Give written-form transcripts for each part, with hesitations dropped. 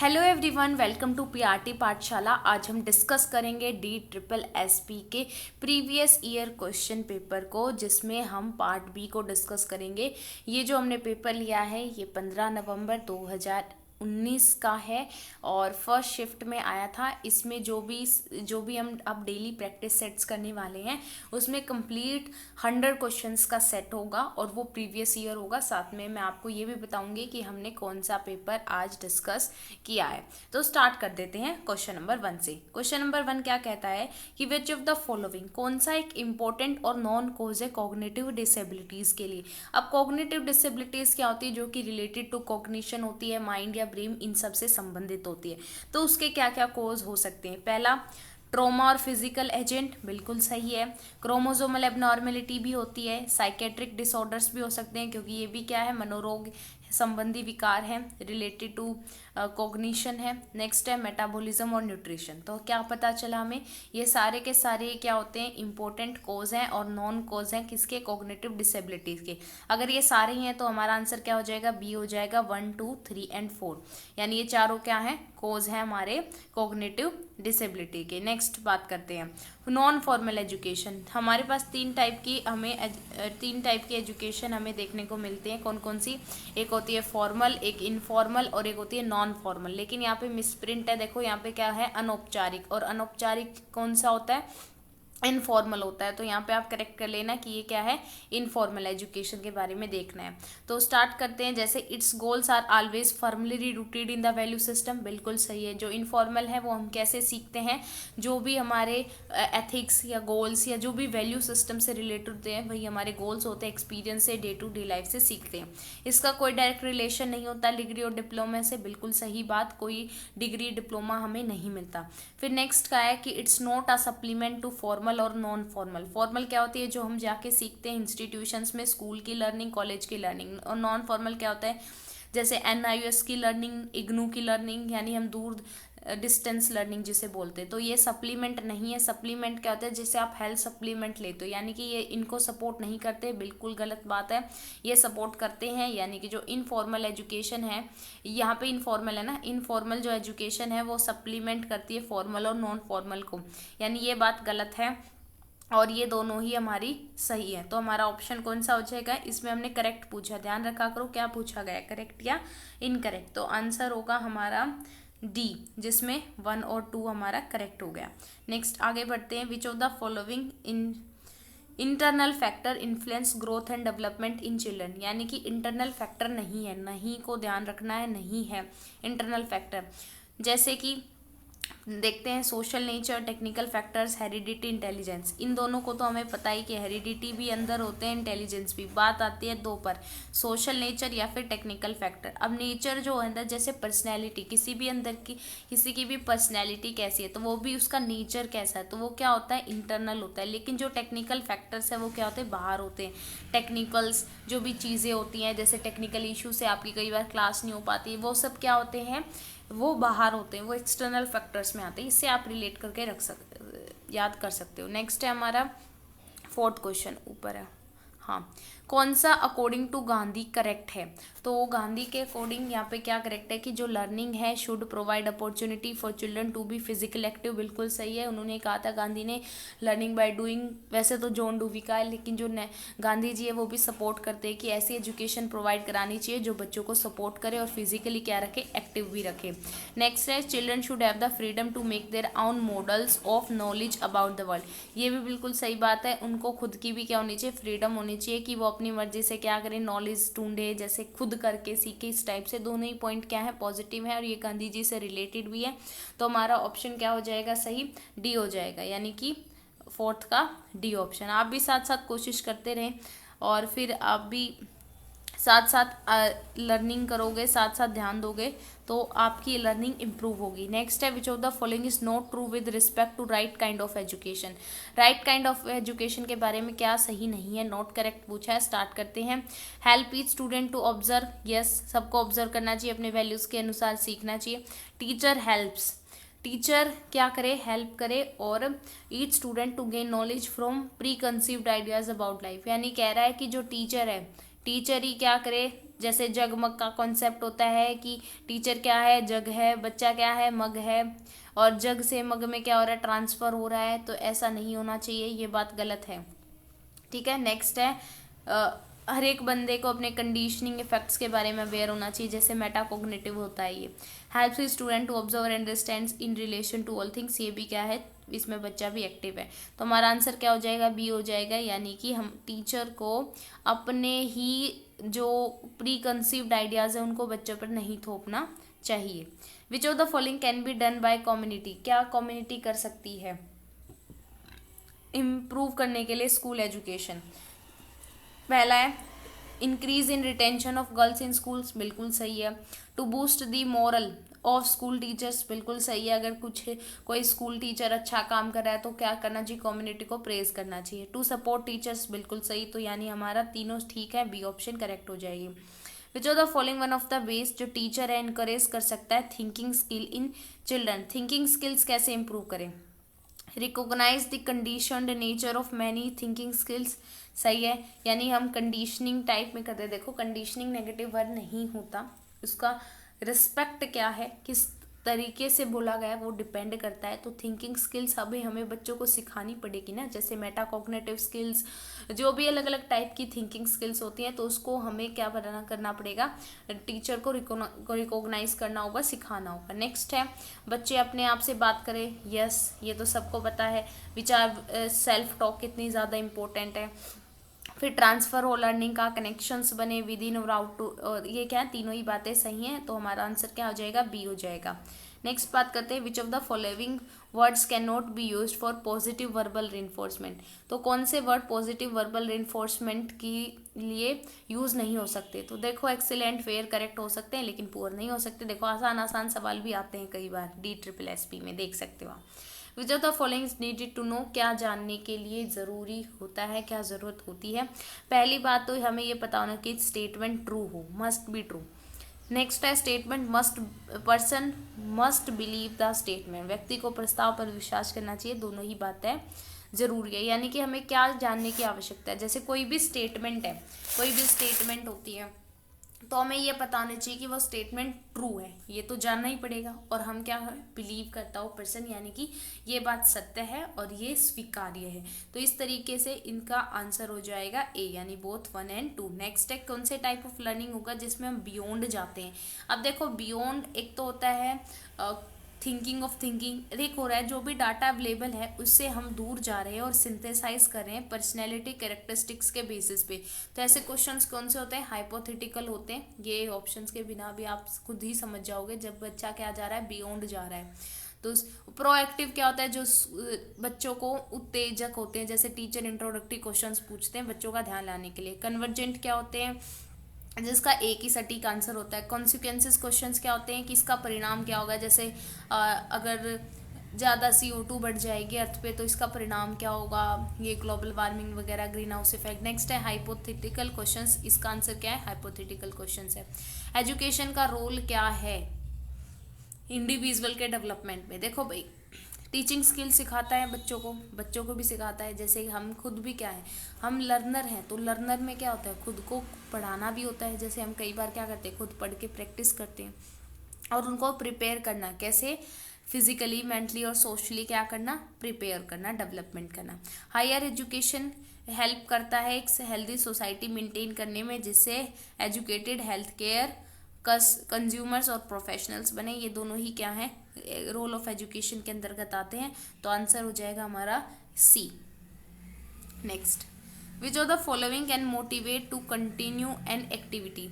Hello everyone, welcome to PRT Pathshala. आज हम discuss करेंगे DSSS के प्रीवियस ईयर क्वेश्चन पेपर को, जिसमें हम पार्ट बी को डिस्कस करेंगे। ये जो हमने पेपर लिया है ये 15 नवंबर 2019 का है और फर्स्ट शिफ्ट में आया था। इसमें जो भी हम अब डेली प्रैक्टिस सेट्स करने वाले हैं उसमें कंप्लीट 100 क्वेश्चंस का सेट होगा और वो प्रीवियस ईयर होगा। साथ में मैं आपको ये भी बताऊंगी कि हमने कौन सा पेपर आज डिस्कस किया है। तो स्टार्ट कर देते हैं क्वेश्चन नंबर 1 से। क्वेश्चन नंबर 1 क्या कहता है कि विच ऑफ द फॉलोइंग, कौन सा एक इंपॉर्टेंट और नॉन कॉज है कॉग्निटिव डिसेबिलिटीज के लिए। अब कॉग्निटिव डिसेबिलिटीज क्या होती है, जो कि रिलेटेड टू कॉग्निशन होती है, माइंड या ब्रेन, इन सब से संबंधित होती है। तो उसके क्या क्या कॉज हो सकते हैं। पहला, ट्रोमा और फिजिकल एजेंट, बिल्कुल सही है। क्रोमोसोमल एबनॉर्मेलिटी भी होती है। साइकेट्रिक डिसऑर्डर्स भी हो सकते हैं, क्योंकि ये भी क्या है, मनोरोग संबंधी विकार है, रिलेटेड टू कॉग्निशन है। नेक्स्ट है मेटाबॉलिज्म और न्यूट्रिशन। तो क्या पता चला हमें, ये सारे के सारे क्या होते हैं, इंपॉर्टेंट कॉज हैं और नॉन कॉज हैं किसके, कॉग्निटिव डिसेबिलिटीज के। अगर ये सारे ही हैं तो हमारा आंसर क्या हो जाएगा, बी हो जाएगा। 1, 2, 3 एंड 4, यानी ये चारों क्या हैं, कॉज है हमारे कॉग्निटिव डिसेबिलिटी के। नेक्स्ट बात करते हैं नॉन फॉर्मल एजुकेशन। हमारे पास तीन टाइप की एजुकेशन हमें देखने को मिलती है। कौन कौन सी, एक होती है फॉर्मल, एक इनफॉर्मल और एक होती है नॉन फॉर्मल। लेकिन यहाँ पे मिसप्रिंट है, देखो यहाँ पे क्या है, अनौपचारिक। और अनौपचारिक कौन सा होता है, इनफॉर्मल होता है। तो यहाँ पे आप करेक्ट कर लेना कि ये क्या है, इनफॉर्मल एजुकेशन के बारे में देखना है। तो स्टार्ट करते हैं। जैसे it's goals are always firmly rooted in the value system, बिल्कुल सही है। जो इनफॉर्मल है वो हम कैसे सीखते हैं, जो भी हमारे एथिक्स या गोल्स या जो भी वैल्यू सिस्टम से रिलेटेड होते हैं वही हमारे गोल्स होते हैं, एक्सपीरियंस से, डे टू डे लाइफ से सीखते हैं। इसका कोई डायरेक्ट रिलेशन नहीं होता डिग्री और डिप्लोमा से, बिल्कुल सही बात, कोई डिग्री डिप्लोमा हमें नहीं मिलता। फिर नेक्स्ट का है कि it's not a supplement to formal और नॉन फॉर्मल। फॉर्मल क्या होती है, जो हम जाके सीखते हैं इंस्टीट्यूशंस में, स्कूल की लर्निंग, कॉलेज की लर्निंग। और नॉन फॉर्मल क्या होता है, जैसे NIOS की लर्निंग, इग्नू की लर्निंग, यानी हम दूर डिस्टेंस लर्निंग जिसे बोलते हैं। तो ये सप्लीमेंट नहीं है। सप्लीमेंट क्या होता है, जैसे आप हेल्थ सप्लीमेंट लेते हो, यानी कि ये इनको सपोर्ट नहीं करते, बिल्कुल गलत बात है। ये सपोर्ट करते हैं, यानी कि जो इनफॉर्मल एजुकेशन है, यहाँ पे इनफॉर्मल है ना, इनफॉर्मल जो एजुकेशन है वो सप्लीमेंट करती है फॉर्मल और नॉन फॉर्मल को, यानी ये बात गलत है। और ये दोनों ही हमारी सही है। तो हमारा ऑप्शन कौन सा हो जाएगा, इसमें हमने करेक्ट पूछा, ध्यान रखा करो क्या पूछा गया, करेक्ट या इनकरेक्ट। तो आंसर होगा हमारा डी, जिसमें 1 और 2 हमारा करेक्ट हो गया। नेक्स्ट आगे बढ़ते हैं। विच of the following internal factor influence growth and development in children, यानी कि इंटरनल फैक्टर नहीं है, नहीं को ध्यान रखना है, नहीं है इंटरनल फैक्टर। जैसे कि देखते हैं social nature, technical factors, heredity, intelligence. इन दोनों को तो हमें पता ही कि हेरिडिटी भी अंदर होते हैं, इंटेलिजेंस भी। बात आती है दो पर, सोशल नेचर या फिर टेक्निकल फैक्टर। अब नेचर जो है अंदर, जैसे पर्सनैलिटी, किसी भी अंदर की किसी की भी पर्सनैलिटी कैसी है तो वो भी उसका नेचर कैसा है, तो वो क्या होता है, इंटरनल होता है। लेकिन जो टेक्निकल फैक्टर्स है वो क्या होते हैं, बाहर होते हैं। टेक्निकल्स जो भी चीज़ें होती हैं, जैसे टेक्निकल इशू से आपकी कई बार क्लास नहीं हो पाती, वो सब क्या होते हैं, वो बाहर होते हैं, वो एक्सटर्नल फैक्टर्स में आते हैं। इससे आप रिलेट करके याद कर सकते हो। नेक्स्ट है हमारा 4th क्वेश्चन, ऊपर है। हाँ, कौन सा अकॉर्डिंग टू गांधी करेक्ट है। तो गांधी के अकॉर्डिंग यहाँ पे क्या करेक्ट है कि जो लर्निंग है should provide opportunity for children to be physical active, बिल्कुल सही है। उन्होंने कहा था गांधी ने, लर्निंग बाय डूइंग, वैसे तो जॉन डूवी का है, लेकिन जो गांधी जी है वो भी सपोर्ट करते हैं कि ऐसी एजुकेशन प्रोवाइड करानी चाहिए जो बच्चों को सपोर्ट करे और फिजिकली क्या रखे, एक्टिव भी रखे। नेक्स्ट है children should have the freedom to make their own models of knowledge about the world, ये भी बिल्कुल सही बात है। उनको खुद की भी क्या होनी चाहिए, फ्रीडम होनी चाहिए कि वो अपनी मर्जी से क्या करें, नॉलेज ढूंढे, जैसे खुद करके सीखे, इस टाइप से। दोनों ही पॉइंट क्या है, पॉजिटिव है और ये गांधी जी से रिलेटेड भी है। तो हमारा ऑप्शन क्या हो जाएगा, सही डी हो जाएगा, यानी कि 4th का डी ऑप्शन। आप भी साथ साथ कोशिश करते रहें और फिर आप भी साथ साथ लर्निंग करोगे, साथ साथ ध्यान दोगे तो आपकी लर्निंग इंप्रूव होगी। नेक्स्ट है which of the following is not true with respect to right kind of education. Right kind of education के बारे में क्या सही नहीं है, नॉट करेक्ट पूछा है। स्टार्ट करते हैं। Help each student to observe, yes, सबको ऑब्जर्व करना चाहिए, अपने वैल्यूज़ के अनुसार सीखना चाहिए। टीचर हेल्प्स, टीचर क्या करे, हेल्प करे। और each student to gain knowledge from preconceived ideas about life, यानी कह रहा है कि जो टीचर है, टीचर ही क्या करे, जैसे जगमग का कॉन्सेप्ट होता है कि टीचर क्या है, जग है, बच्चा क्या है, मग है, और जग से मग में क्या हो रहा है, ट्रांसफ़र हो रहा है। तो ऐसा नहीं होना चाहिए, ये बात गलत है। ठीक है। नेक्स्ट है हर एक बंदे को अपने कंडीशनिंग इफेक्ट्स के बारे में अवेयर होना चाहिए, जैसे मेटाकोग्निटिव होता है ये। Helps student to observe and understand in relation to all things, ये भी क्या है, इसमें बच्चा भी एक्टिव है। तो हमारा आंसर क्या हो जाएगा, बी हो जाएगा। यानी कि हम टीचर को अपने ही जो प्री कंसीव्ड आइडियाज़ है उनको बच्चों पर नहीं थोपना चाहिए। विच of the following can be done by community, क्या कम्युनिटी कर सकती है इम्प्रूव करने के लिए स्कूल एजुकेशन। पहला है increase in retention of girls in schools, बिल्कुल सही है। To boost the moral of school teachers, बिल्कुल सही है। अगर कोई स्कूल टीचर अच्छा काम कर रहा है तो क्या करना चाहिए, कम्युनिटी को प्रेज करना चाहिए। टू सपोर्ट टीचर्स, बिल्कुल सही। तो यानी हमारा तीनों ठीक है, बी ऑप्शन करेक्ट हो जाएगी। Which of the following one of the ways जो टीचर है इनकरेज कर सकता है thinking skill in children, thinking skills कैसे इंप्रूव करें। Recognise the conditioned nature of many thinking skills, सही है। यानी हम कंडीशनिंग टाइप में करते हैं। देखो कंडीशनिंग नेगेटिव वर्ड नहीं होता, उसका रिस्पेक्ट क्या है, किस तरीके से बोला गया है वो डिपेंड करता है। तो थिंकिंग स्किल्स अभी हमें बच्चों को सिखानी पड़ेगी ना, जैसे मेटाकॉग्निटिव स्किल्स, जो भी अलग अलग टाइप की थिंकिंग स्किल्स होती हैं, तो उसको हमें क्या करना पड़ेगा, टीचर को रिकॉग्नाइज करना होगा, सिखाना होगा। नेक्स्ट है बच्चे अपने आप से बात करें, यस ये तो सबको पता है। विचार सेल्फ टॉक कितनी ज़्यादा इम्पोर्टेंट है। फिर ट्रांसफ़र हो लर्निंग का, कनेक्शंस बने विद इन और आउट टू, और ये क्या है, तीनों ही बातें सही हैं। तो हमारा आंसर क्या हो जाएगा, बी हो जाएगा। नेक्स्ट बात करते हैं विच of the following words can not be used for positive verbal reinforcement, तो कौन से वर्ड पॉजिटिव वर्बल रिइंफोर्समेंट के लिए यूज़ नहीं हो सकते। तो देखो एक्सीलेंट, फेयर करेक्ट हो सकते हैं, लेकिन पुअर नहीं हो सकते। देखो आसान आसान सवाल भी आते हैं कई बार DSSP में, देख सकते हो आप। Which of the following needed to know, क्या जानने के लिए ज़रूरी होता है, क्या ज़रूरत होती है। पहली बात तो हमें ये पता होना कि स्टेटमेंट ट्रू हो, मस्ट बी ट्रू। नेक्स्ट है statement person must believe the statement, व्यक्ति को प्रस्ताव पर विश्वास करना चाहिए। दोनों ही बातें जरूरी है। यानी कि हमें क्या जानने की आवश्यकता है, जैसे कोई भी स्टेटमेंट है, कोई भी स्टेटमेंट होती है तो हमें ये पता होना चाहिए कि वो स्टेटमेंट ट्रू है, ये तो जानना ही पड़ेगा। और हम क्या है, बिलीव करता हो पर्सन, यानी कि ये बात सत्य है और ये स्वीकार्य है। तो इस तरीके से इनका आंसर हो जाएगा ए, यानी बोथ 1 और 2। नेक्स्ट है कौन से टाइप ऑफ लर्निंग होगा जिसमें हम बियॉन्ड जाते हैं। अब देखो बियॉन्ड एक तो होता है थिंकिंग ऑफ थिंकिंग, एक हो रहा है जो भी डाटा अवेलेबल है उससे हम दूर जा रहे हैं और सिंथेसाइज कर रहे हैं पर्सनैलिटी कैरेक्टरिस्टिक्स के बेसिस पे। तो ऐसे क्वेश्चंस कौन से होते हैं, हाइपोथेटिकल होते हैं। ये ऑप्शंस के बिना भी आप खुद ही समझ जाओगे जब बच्चा क्या जा रहा है, बियॉन्ड जा रहा है। तो प्रोएक्टिव क्या होता है, जो बच्चों को उत्तेजक होते हैं, जैसे टीचर इंट्रोडक्टरी क्वेश्चंस पूछते हैं बच्चों का ध्यान लाने के लिए। कन्वर्जेंट क्या होते हैं, जिसका एक ही सटीक आंसर होता है। कॉन्सिक्वेंसेस क्वेश्चंस क्या होते हैं कि इसका परिणाम क्या होगा, जैसे अगर ज़्यादा CO2 बढ़ जाएगी अर्थ पे तो इसका परिणाम क्या होगा, ये ग्लोबल वार्मिंग वगैरह, ग्रीन हाउस इफेक्ट। नेक्स्ट है हाइपोथेटिकल क्वेश्चंस, इसका आंसर क्या है, हाइपोथेटिकल क्वेश्चंस है। एजुकेशन का रोल क्या है इंडिविजुअल के डेवलपमेंट में। देखो भाई टीचिंग स्किल सिखाता है बच्चों को भी सिखाता है। जैसे हम खुद भी क्या है, हम लर्नर हैं, तो लर्नर में क्या होता है, खुद को पढ़ाना भी होता है। जैसे हम कई बार क्या करते हैं, खुद पढ़ के प्रैक्टिस करते हैं और उनको प्रिपेयर करना, कैसे, फिजिकली, मेंटली और सोशली क्या करना, प्रिपेयर करना, डेवलपमेंट करना। हायर एजुकेशन हेल्प करता है एक हेल्दी सोसाइटी मेंटेन करने में, जिससे एजुकेटेड हेल्थ केयर कंज्यूमर्स और प्रोफेशनल्स बने। ये दोनों ही क्या है, रोल ऑफ एजुकेशन के अंतर्गत आते हैं। तो आंसर हो जाएगा हमारा C. Next, which of the following can motivate to continue an activity,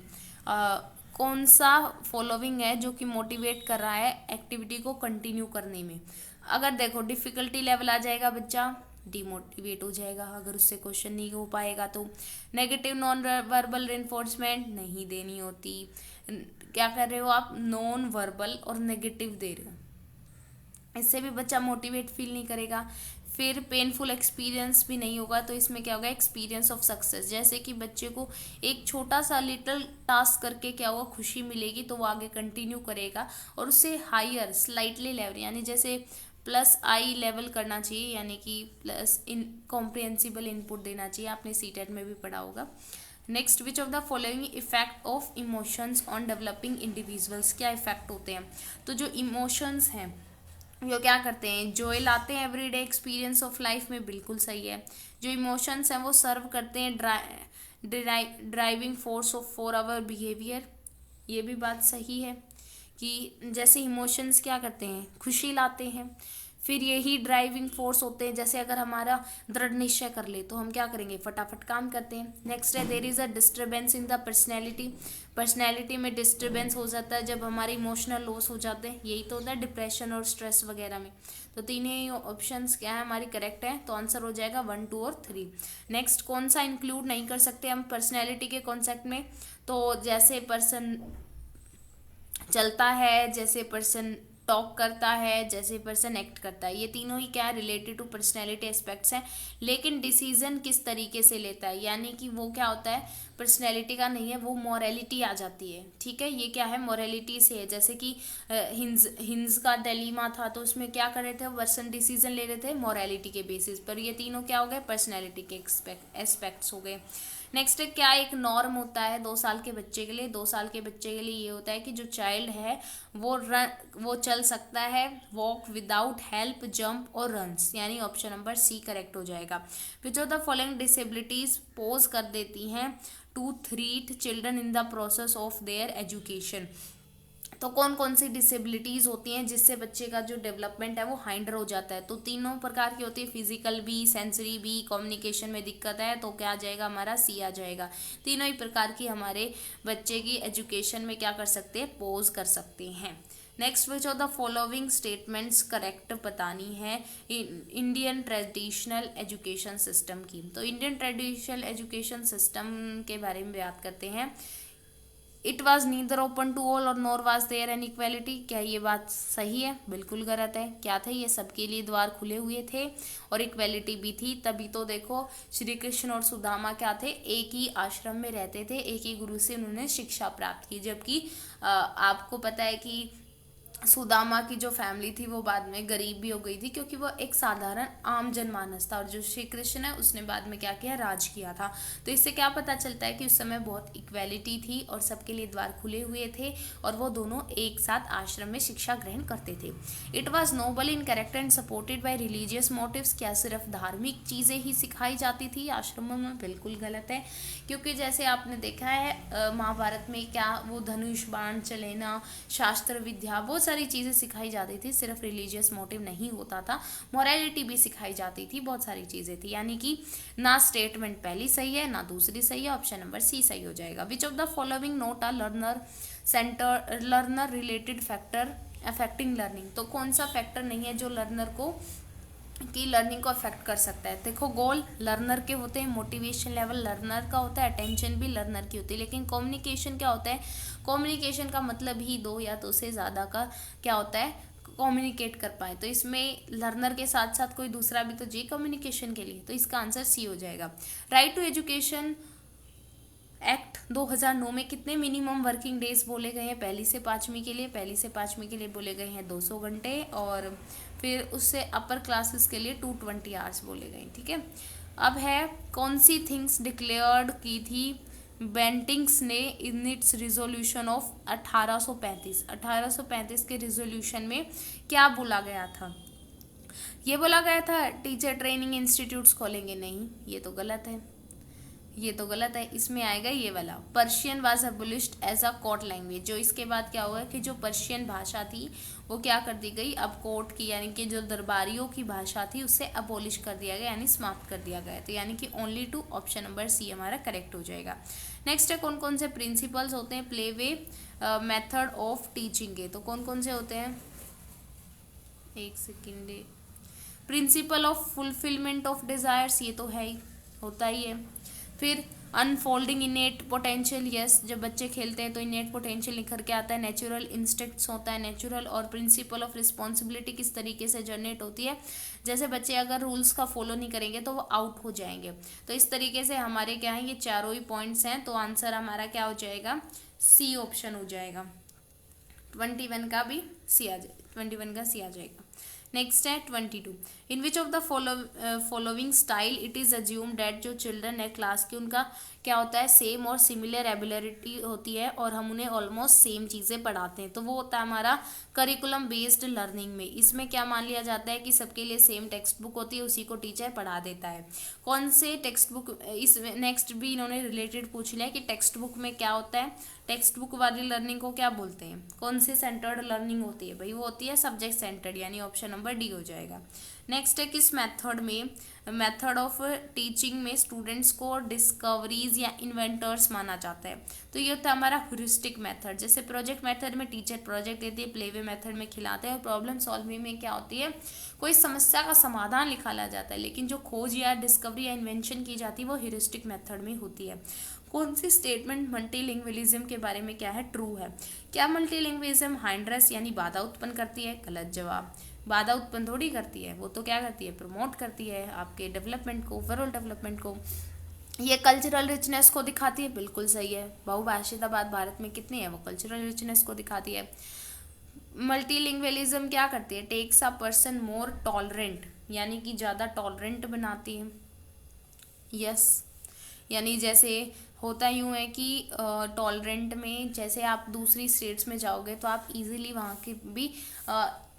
कौन सा फॉलोइंग है जो कि मोटिवेट कर रहा है एक्टिविटी को कंटिन्यू करने में। अगर देखो डिफिकल्टी लेवल आ जाएगा, बच्चा डिमोटिवेट हो जाएगा अगर उससे क्वेश्चन नहीं हो पाएगा तो। नेगेटिव नॉन वर्बल रेनफोर्समेंट नहीं देनी होती। क्या कर रहे हो आप, नॉन वर्बल और नेगेटिव दे रहे हो, इससे भी बच्चा मोटिवेट फील नहीं करेगा। फिर पेनफुल एक्सपीरियंस भी नहीं होगा, तो इसमें क्या होगा, एक्सपीरियंस ऑफ सक्सेस, जैसे कि बच्चे को एक छोटा सा लिटिल टास्क करके क्या होगा, खुशी मिलेगी तो वो आगे कंटिन्यू करेगा और उससे हायर स्लाइटली लेवल, यानी जैसे +I लेवल करना चाहिए, यानी कि प्लस इन कॉम्प्रिहेंसिबल इनपुट देना चाहिए। आपने CTET में भी पढ़ा होगा। Next, which of the following effect of emotions on developing individuals, क्या इफेक्ट होते हैं? तो जो इमोशंस हैं वो क्या करते हैं, जॉय लाते हैं एवरीडे एक्सपीरियंस ऑफ लाइफ में, बिल्कुल सही है। जो इमोशंस हैं वो सर्व करते हैं driving force of for our behaviour, ये भी बात सही है कि जैसे इमोशंस क्या करते हैं, खुशी लाते हैं, फिर यही ड्राइविंग फोर्स होते हैं। जैसे अगर हमारा दृढ़ निश्चय कर ले तो हम क्या करेंगे, फटाफट काम करते हैं। नेक्स्ट है, there is a disturbance in the personality, personality में डिस्टर्बेंस हो जाता है जब हमारे इमोशनल लॉस हो जाते हैं, यही तो होता है डिप्रेशन और स्ट्रेस वगैरह में। तो तीनों ही ऑप्शंस क्या है हमारी करेक्ट है, तो आंसर हो जाएगा 1, 2 और 3। नेक्स्ट, कौन सा इंक्लूड नहीं कर सकते हम पर्सनैलिटी के कॉन्सेप्ट में? तो जैसे पर्सन चलता है, जैसे पर्सन टॉक करता है, जैसे पर्सन एक्ट करता है, ये तीनों ही क्या है, रिलेटेड टू पर्सनैलिटी एस्पेक्ट्स हैं। लेकिन डिसीजन किस तरीके से लेता है, यानी कि वो क्या होता है, पर्सनैलिटी का नहीं है, वो मॉरलिटी आ जाती है। ठीक है, ये क्या है, मॉरलिटी से है। जैसे कि हिंज का डिलेमा था, तो उसमें क्या कर रहे थे, पर्सन डिसीजन ले रहे थे मॉरलिटी के बेसिस पर। ये तीनों क्या हो गए, पर्सनैलिटी के एस्पेक्ट्स हो गए। नेक्स्ट है, क्या एक नॉर्म होता है 2 साल के बच्चे के लिए? 2 साल के बच्चे के लिए ये होता है कि जो चाइल्ड है वो चल सकता है, वॉक विदाउट हेल्प, जंप और रन्स, यानी ऑप्शन नंबर सी करेक्ट हो जाएगा। Which of the following disabilities pose कर देती हैं to threat children in the process of their education? तो कौन कौन सी डिसेबिलिटीज़ होती हैं जिससे बच्चे का जो डेवलपमेंट है वो हाइंडर हो जाता है? तो तीनों प्रकार की होती है, फिजिकल भी, सेंसरी भी, कम्युनिकेशन में दिक्कत है, तो क्या आ जाएगा हमारा, सी आ जाएगा। तीनों ही प्रकार की हमारे बच्चे की एजुकेशन में क्या कर सकते हैं, पोज कर सकते हैं। Next, which of the following statements correct बतानी है इंडियन ट्रेडिशनल एजुकेशन सिस्टम की? तो इंडियन ट्रेडिशनल एजुकेशन सिस्टम के बारे में बात करते हैं। It was neither open to all or nor was there an equality, क्या ये बात सही है? बिल्कुल गलत है। क्या थे, ये सबके लिए द्वार खुले हुए थे और इक्वेलिटी भी थी। तभी तो देखो श्री कृष्ण और सुदामा क्या थे, एक ही आश्रम में रहते थे, एक ही गुरु से उन्होंने शिक्षा प्राप्त की। जबकि आपको पता है कि सुदामा की जो फैमिली थी वो बाद में गरीब भी हो गई थी, क्योंकि वो एक साधारण आम जनमानस था, और जो श्री कृष्ण है उसने बाद में क्या किया, राज किया था। तो इससे क्या पता चलता है कि उस समय बहुत इक्वेलिटी थी और सबके लिए द्वार खुले हुए थे, और वो दोनों एक साथ आश्रम में शिक्षा ग्रहण करते थे। It was noble in character and supported by religious motives, क्या सिर्फ धार्मिक चीज़ें ही सिखाई जाती थी आश्रमों में? बिल्कुल गलत है, क्योंकि जैसे आपने देखा है महाभारत में क्या वो धनुष बाण चलेना, शास्त्र विद्या, वो सारी चीज़ें सिखाई जाती थी, सिर्फ रिलीजियस मोटिव नहीं होता था, मोरालिटी भी सिखाई जाती थी, बहुत सारी चीज़ें थी। यानी कि ना स्टेटमेंट पहली सही है ना दूसरी सही है, ऑप्शन नंबर सी सही हो जाएगा। Which of the following note a learner related factor affecting learning? तो कौन सा फैक्टर नहीं है जो लर्नर को की लर्निंग को अफेक्ट कर सकता है? देखो, गोल लर्नर के होते हैं, मोटिवेशन लेवल लर्नर का होता है, अटेंशन भी लर्नर की होती है, लेकिन कम्युनिकेशन क्या होता है, कम्युनिकेशन का मतलब ही दो या दो से ज़्यादा का क्या होता है, कम्युनिकेट कर पाए। तो इसमें लर्नर के साथ साथ कोई दूसरा भी तो जी कम्युनिकेशन के लिए, तो इसका आंसर सी हो जाएगा। राइट टू एजुकेशन एक्ट 2009 में कितने मिनिमम वर्किंग डेज बोले गए हैं पहली से पाँचवीं के लिए? पहली से पाँचवीं के लिए बोले गए हैं 200 घंटे, और फिर उससे अपर क्लासेस के लिए 220 आवर्स बोले गए। ठीक है, अब है कौन सी थिंग्स डिक्लेयर्ड की थी बेंटिंग्स ने इन इट्स रिजोल्यूशन ऑफ 1835 के रिजोल्यूशन में क्या बोला गया था? ये बोला गया था टीचर ट्रेनिंग इंस्टीट्यूट्स खोलेंगे, नहीं, ये तो गलत है, ये तो गलत है। इसमें आएगा ये वाला, Persian was abolished as a court language. जो इसके बाद क्या हुआ कि जो पर्शियन भाषा थी वो क्या कर दी गई, अब कोर्ट की यानी कि जो दरबारियों की भाषा थी उससे अबोलिश कर दिया गया, यानी समाप्त कर दिया गया। तो यानी कि only two, option number C हमारा करेक्ट हो जाएगा। नेक्स्ट है, कौन कौन से प्रिंसिपल्स होते हैं play way method of teaching के? तो कौन कौन से होते हैं, एक second, principle of fulfilment of desires, ये तो है ही, होता ही है। फिर अनफोल्डिंग इनेट पोटेंशियल, यस, जब बच्चे खेलते हैं तो इनेट पोटेंशियल निखर के आता है। नेचुरल इंस्टिंक्ट्स होता है, नेचुरल। और प्रिंसिपल ऑफ रिस्पॉन्सिबिलिटी किस तरीके से जनरेट होती है, जैसे बच्चे अगर रूल्स का फॉलो नहीं करेंगे तो वो आउट हो जाएंगे। तो इस तरीके से हमारे क्या है, ये चारों ही पॉइंट्स हैं, तो आंसर हमारा क्या हो जाएगा, सी ऑप्शन हो जाएगा। 21 का भी सी आ जाए, 21 का सी आ जाएगा। नेक्स्ट है 22, in which of the following style it is assume that, जो चिल्ड्रन है क्लास के उनका क्या होता है, सेम और सिमिलर एबिलिटी होती है और हम उन्हें ऑलमोस्ट सेम चीज़ें पढ़ाते हैं, तो वो होता है हमारा करिकुलम बेस्ड लर्निंग में। इसमें क्या मान लिया जाता है कि सबके लिए सेम टेक्स्ट बुक होती है, उसी को टीचर पढ़ा देता है। कौन से टेक्स्ट बुक, इस नेक्स्ट भी इन्होंने रिलेटेड पूछ लिया कि टेक्स्ट बुक में क्या होता है, टेक्स्ट बुक वाली लर्निंग को क्या बोलते हैं, कौन से सेंटर्ड लर्निंग होती है भाई, वो होती है सब्जेक्ट सेंटर्ड, यानी ऑप्शन नंबर डी हो जाएगा। नेक्स्ट है किस मेथड में, मेथड ऑफ टीचिंग में स्टूडेंट्स को डिस्कवरीज या इन्वेंटर्स माना जाता है, तो ये होता है हमारा ह्यूरिस्टिक मेथड। जैसे प्रोजेक्ट मेथड में टीचर प्रोजेक्ट देती है, प्लेवे मेथड में खिलाते हैं, और प्रॉब्लम सॉल्विंग में क्या होती है, कोई समस्या का समाधान निकाला जाता है, लेकिन जो खोज या डिस्कवरी या इन्वेंशन की जाती है वो ह्यूरिस्टिक मेथड में होती है। कौन सी स्टेटमेंट मल्टीलिंग्विलिज्म के बारे में क्या है, ट्रू है। क्या मल्टीलिंग्विलिज्म हाइंड्रेस यानी बाधा उत्पन्न करती है, गलत जवाब। बाधा उत्पन्न थोड़ी करती है, वो तो क्या करती है, प्रमोट करती है आपके डेवलपमेंट को, ओवरऑल डेवलपमेंट को। ये कल्चरल रिचनेस को दिखाती है, बिल्कुल सही है। बहुभाषितावाद भारत में कितनी है, वो कल्चरल रिचनेस को दिखाती है। मल्टीलिंग्विलिज्म क्या करती है, takes a person more tolerant, यानी कि ज़्यादा टॉलरेंट बनाती है। यस, यानी जैसे होता यूँ है कि टॉलरेंट में जैसे आप दूसरी स्टेट्स में जाओगे तो आप इजीली वहाँ के भी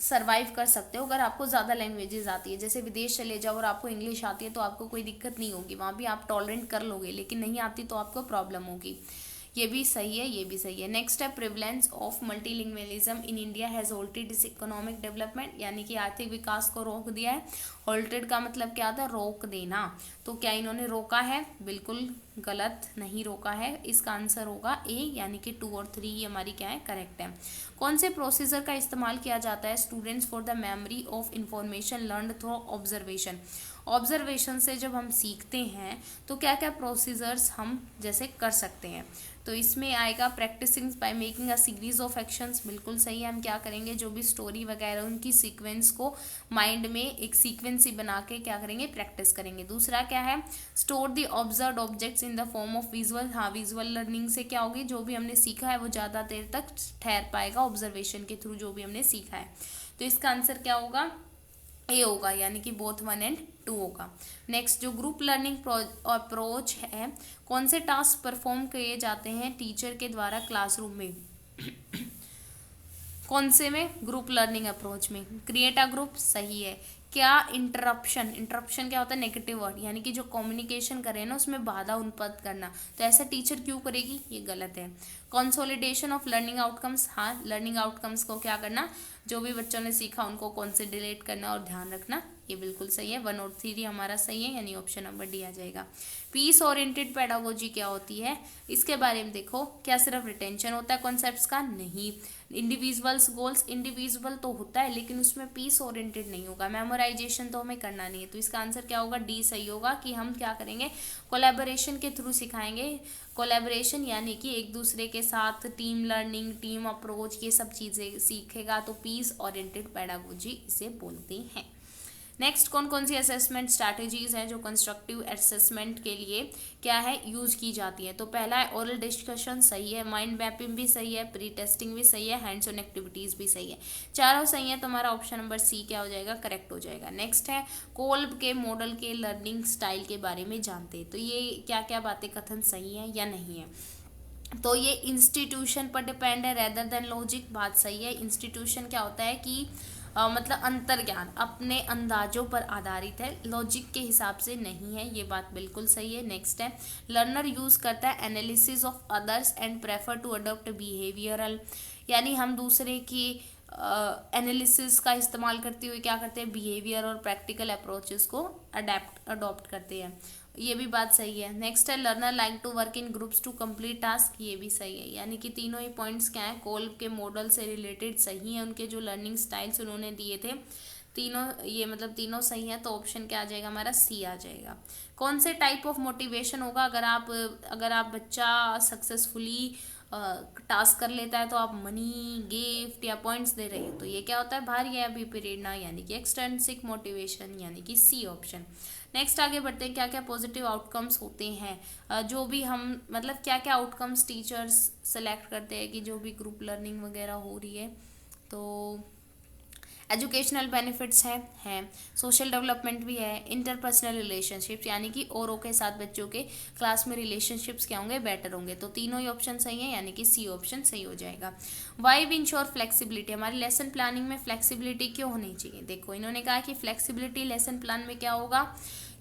सरवाइव कर सकते हो अगर आपको ज़्यादा लैंग्वेजेस आती है। जैसे विदेश चले जाओ और आपको इंग्लिश आती है तो आपको कोई दिक्कत नहीं होगी, वहाँ भी आप टॉलरेंट कर लोगे, लेकिन नहीं आती तो आपको प्रॉब्लम होगी। ये भी सही है, ये भी सही है। नेक्स्ट है prevalence of multilingualism in India has halted is economic development, यानी कि आर्थिक विकास को रोक दिया है। हॉल्टेड का मतलब क्या था, रोक देना, तो क्या इन्होंने रोका है, बिल्कुल गलत, नहीं रोका है। इसका आंसर होगा ए, यानी कि 2 और 3 ये हमारी क्या है, करेक्ट है। कौन से प्रोसीजर का इस्तेमाल किया जाता है students for the memory of information learn through observation. Observation से जब हम सीखते हैं तो क्या क्या प्रोसीजर्स हम जैसे कर सकते हैं, तो इसमें आएगा practising by making a series of actions, बिल्कुल सही है। हम क्या करेंगे, जो भी स्टोरी वगैरह उनकी सीक्वेंस को माइंड में एक सीक्वेंस ही बना के क्या करेंगे, प्रैक्टिस करेंगे। दूसरा क्या है, store the observed objects in the form of visual. हाँ, विजुअल लर्निंग से क्या होगी, जो भी हमने सीखा है वो ज़्यादा देर तक ठहर पाएगा ऑब्जर्वेशन के थ्रू, जो भी हमने सीखा है। तो इसका आंसर क्या होगा, ए होगा, यानी कि बोथ 1 एंड 2 होगा। नेक्स्ट जो ग्रुप लर्निंग अप्रोच है, कौन से टास्क परफॉर्म किए जाते हैं टीचर के द्वारा क्लासरूम में कौन से में, ग्रुप लर्निंग अप्रोच में। क्रिएट अ ग्रुप सही है। क्या इंटरप्शन, इंटरप्शन क्या होता है, नेगेटिव वर्ड, यानी कि जो कम्युनिकेशन करे ना उसमें बाधा उत्पन्न करना, तो ऐसा टीचर क्यों करेगी, ये गलत है। कंसोलिडेशन ऑफ लर्निंग आउटकम्स, हाँ, लर्निंग आउटकम्स को क्या करना, जो भी बच्चों ने सीखा उनको कंसोलिडेट करना और ध्यान रखना, ये बिल्कुल सही है। 1 और 3 हमारा सही है, यानी ऑप्शन नंबर डी आ जाएगा। पीस ओरिएंटेड पेडागोजी क्या होती है, इसके बारे में देखो। क्या सिर्फ रिटेंशन होता है कॉन्सेप्ट्स का, नहीं। इंडिविजुअल्स गोल्स, इंडिविजुअल तो होता है लेकिन उसमें पीस ओरिएंटेड नहीं होगा। मेमोराइजेशन तो हमें करना नहीं है, तो इसका आंसर क्या होगा, डी सही होगा, कि हम क्या करेंगे, कोलैबोरेशन के थ्रू सिखाएंगे। कोलैबोरेशन यानी कि एक दूसरे के साथ टीम लर्निंग, टीम अप्रोच, ये सब चीज़ें सीखेगा, तो पीस ओरिएंटेड पेडागोजी इसे बोलते हैं। नेक्स्ट कौन कौन सी असेसमेंट स्ट्रैटेजीज हैं जो कंस्ट्रक्टिव असेसमेंट के लिए क्या है, यूज की जाती है। तो पहला है ओरल डिस्कशन, सही है। माइंड मैपिंग भी सही है, प्री टेस्टिंग भी सही है, हैंड्स ऑन एक्टिविटीज भी सही है। चारों सही है, तो हमारा ऑप्शन नंबर सी क्या हो जाएगा, करेक्ट हो जाएगा। नेक्स्ट है कोल्ब के मॉडल के लर्निंग स्टाइल के बारे में जानते हैं, तो ये क्या क्या बातें कथन सही है या नहीं है। तो ये इंस्टीट्यूशन पर डिपेंड है रेदर देन लॉजिक, बात सही है। इंस्टीट्यूशन क्या होता है कि मतलब अंतर्ज्ञान अपने अंदाजों पर आधारित है, लॉजिक के हिसाब से नहीं है, ये बात बिल्कुल सही है। नेक्स्ट है लर्नर यूज करता है analysis of others and prefer to adopt behavioural, यानी हम दूसरे की एनालिसिस का इस्तेमाल करते हुए क्या करते हैं, बिहेवियर और प्रैक्टिकल अप्रोचेस को अडॉप्ट करते हैं, ये भी बात सही है। नेक्स्ट है learner like to work in groups to complete task, ये भी सही है। यानी कि तीनों ही पॉइंट्स क्या है, कोल्ब के मॉडल से रिलेटेड सही है, उनके जो लर्निंग स्टाइल्स उन्होंने दिए थे तीनों, ये मतलब तीनों सही है, तो ऑप्शन क्या आ जाएगा हमारा, सी आ जाएगा। कौन से टाइप ऑफ मोटिवेशन होगा, अगर आप बच्चा सक्सेसफुली टास्क कर लेता है तो आप मनी, गिफ्ट या पॉइंट्स दे रहे हैं, तो ये क्या होता है, बाहरी या प्रेरणा, यानी कि एक्सट्रिंसिक मोटिवेशन, यानी कि सी ऑप्शन। नेक्स्ट आगे बढ़ते हैं, क्या क्या पॉजिटिव आउटकम्स होते हैं जो भी हम मतलब क्या क्या आउटकम्स टीचर्स सेलेक्ट करते हैं कि जो भी ग्रुप लर्निंग वगैरह हो रही है। तो एजुकेशनल बेनिफिट्स हैं, सोशल डेवलपमेंट भी है, इंटरपर्सनल रिलेशनशिप्स यानी कि औरों के साथ बच्चों के क्लास में रिलेशनशिप्स क्या होंगे, बेटर होंगे। तो तीनों ही ऑप्शन सही है, यानी कि सी ऑप्शन सही हो जाएगा। वाई वी इंश्योर फ्लेक्सिबिलिटी, हमारी लेसन प्लानिंग में फ्लेक्सिबिलिटी क्यों होनी चाहिए। देखो इन्होंने कहा कि फ्लेक्सिबिलिटी लेसन प्लान में क्या होगा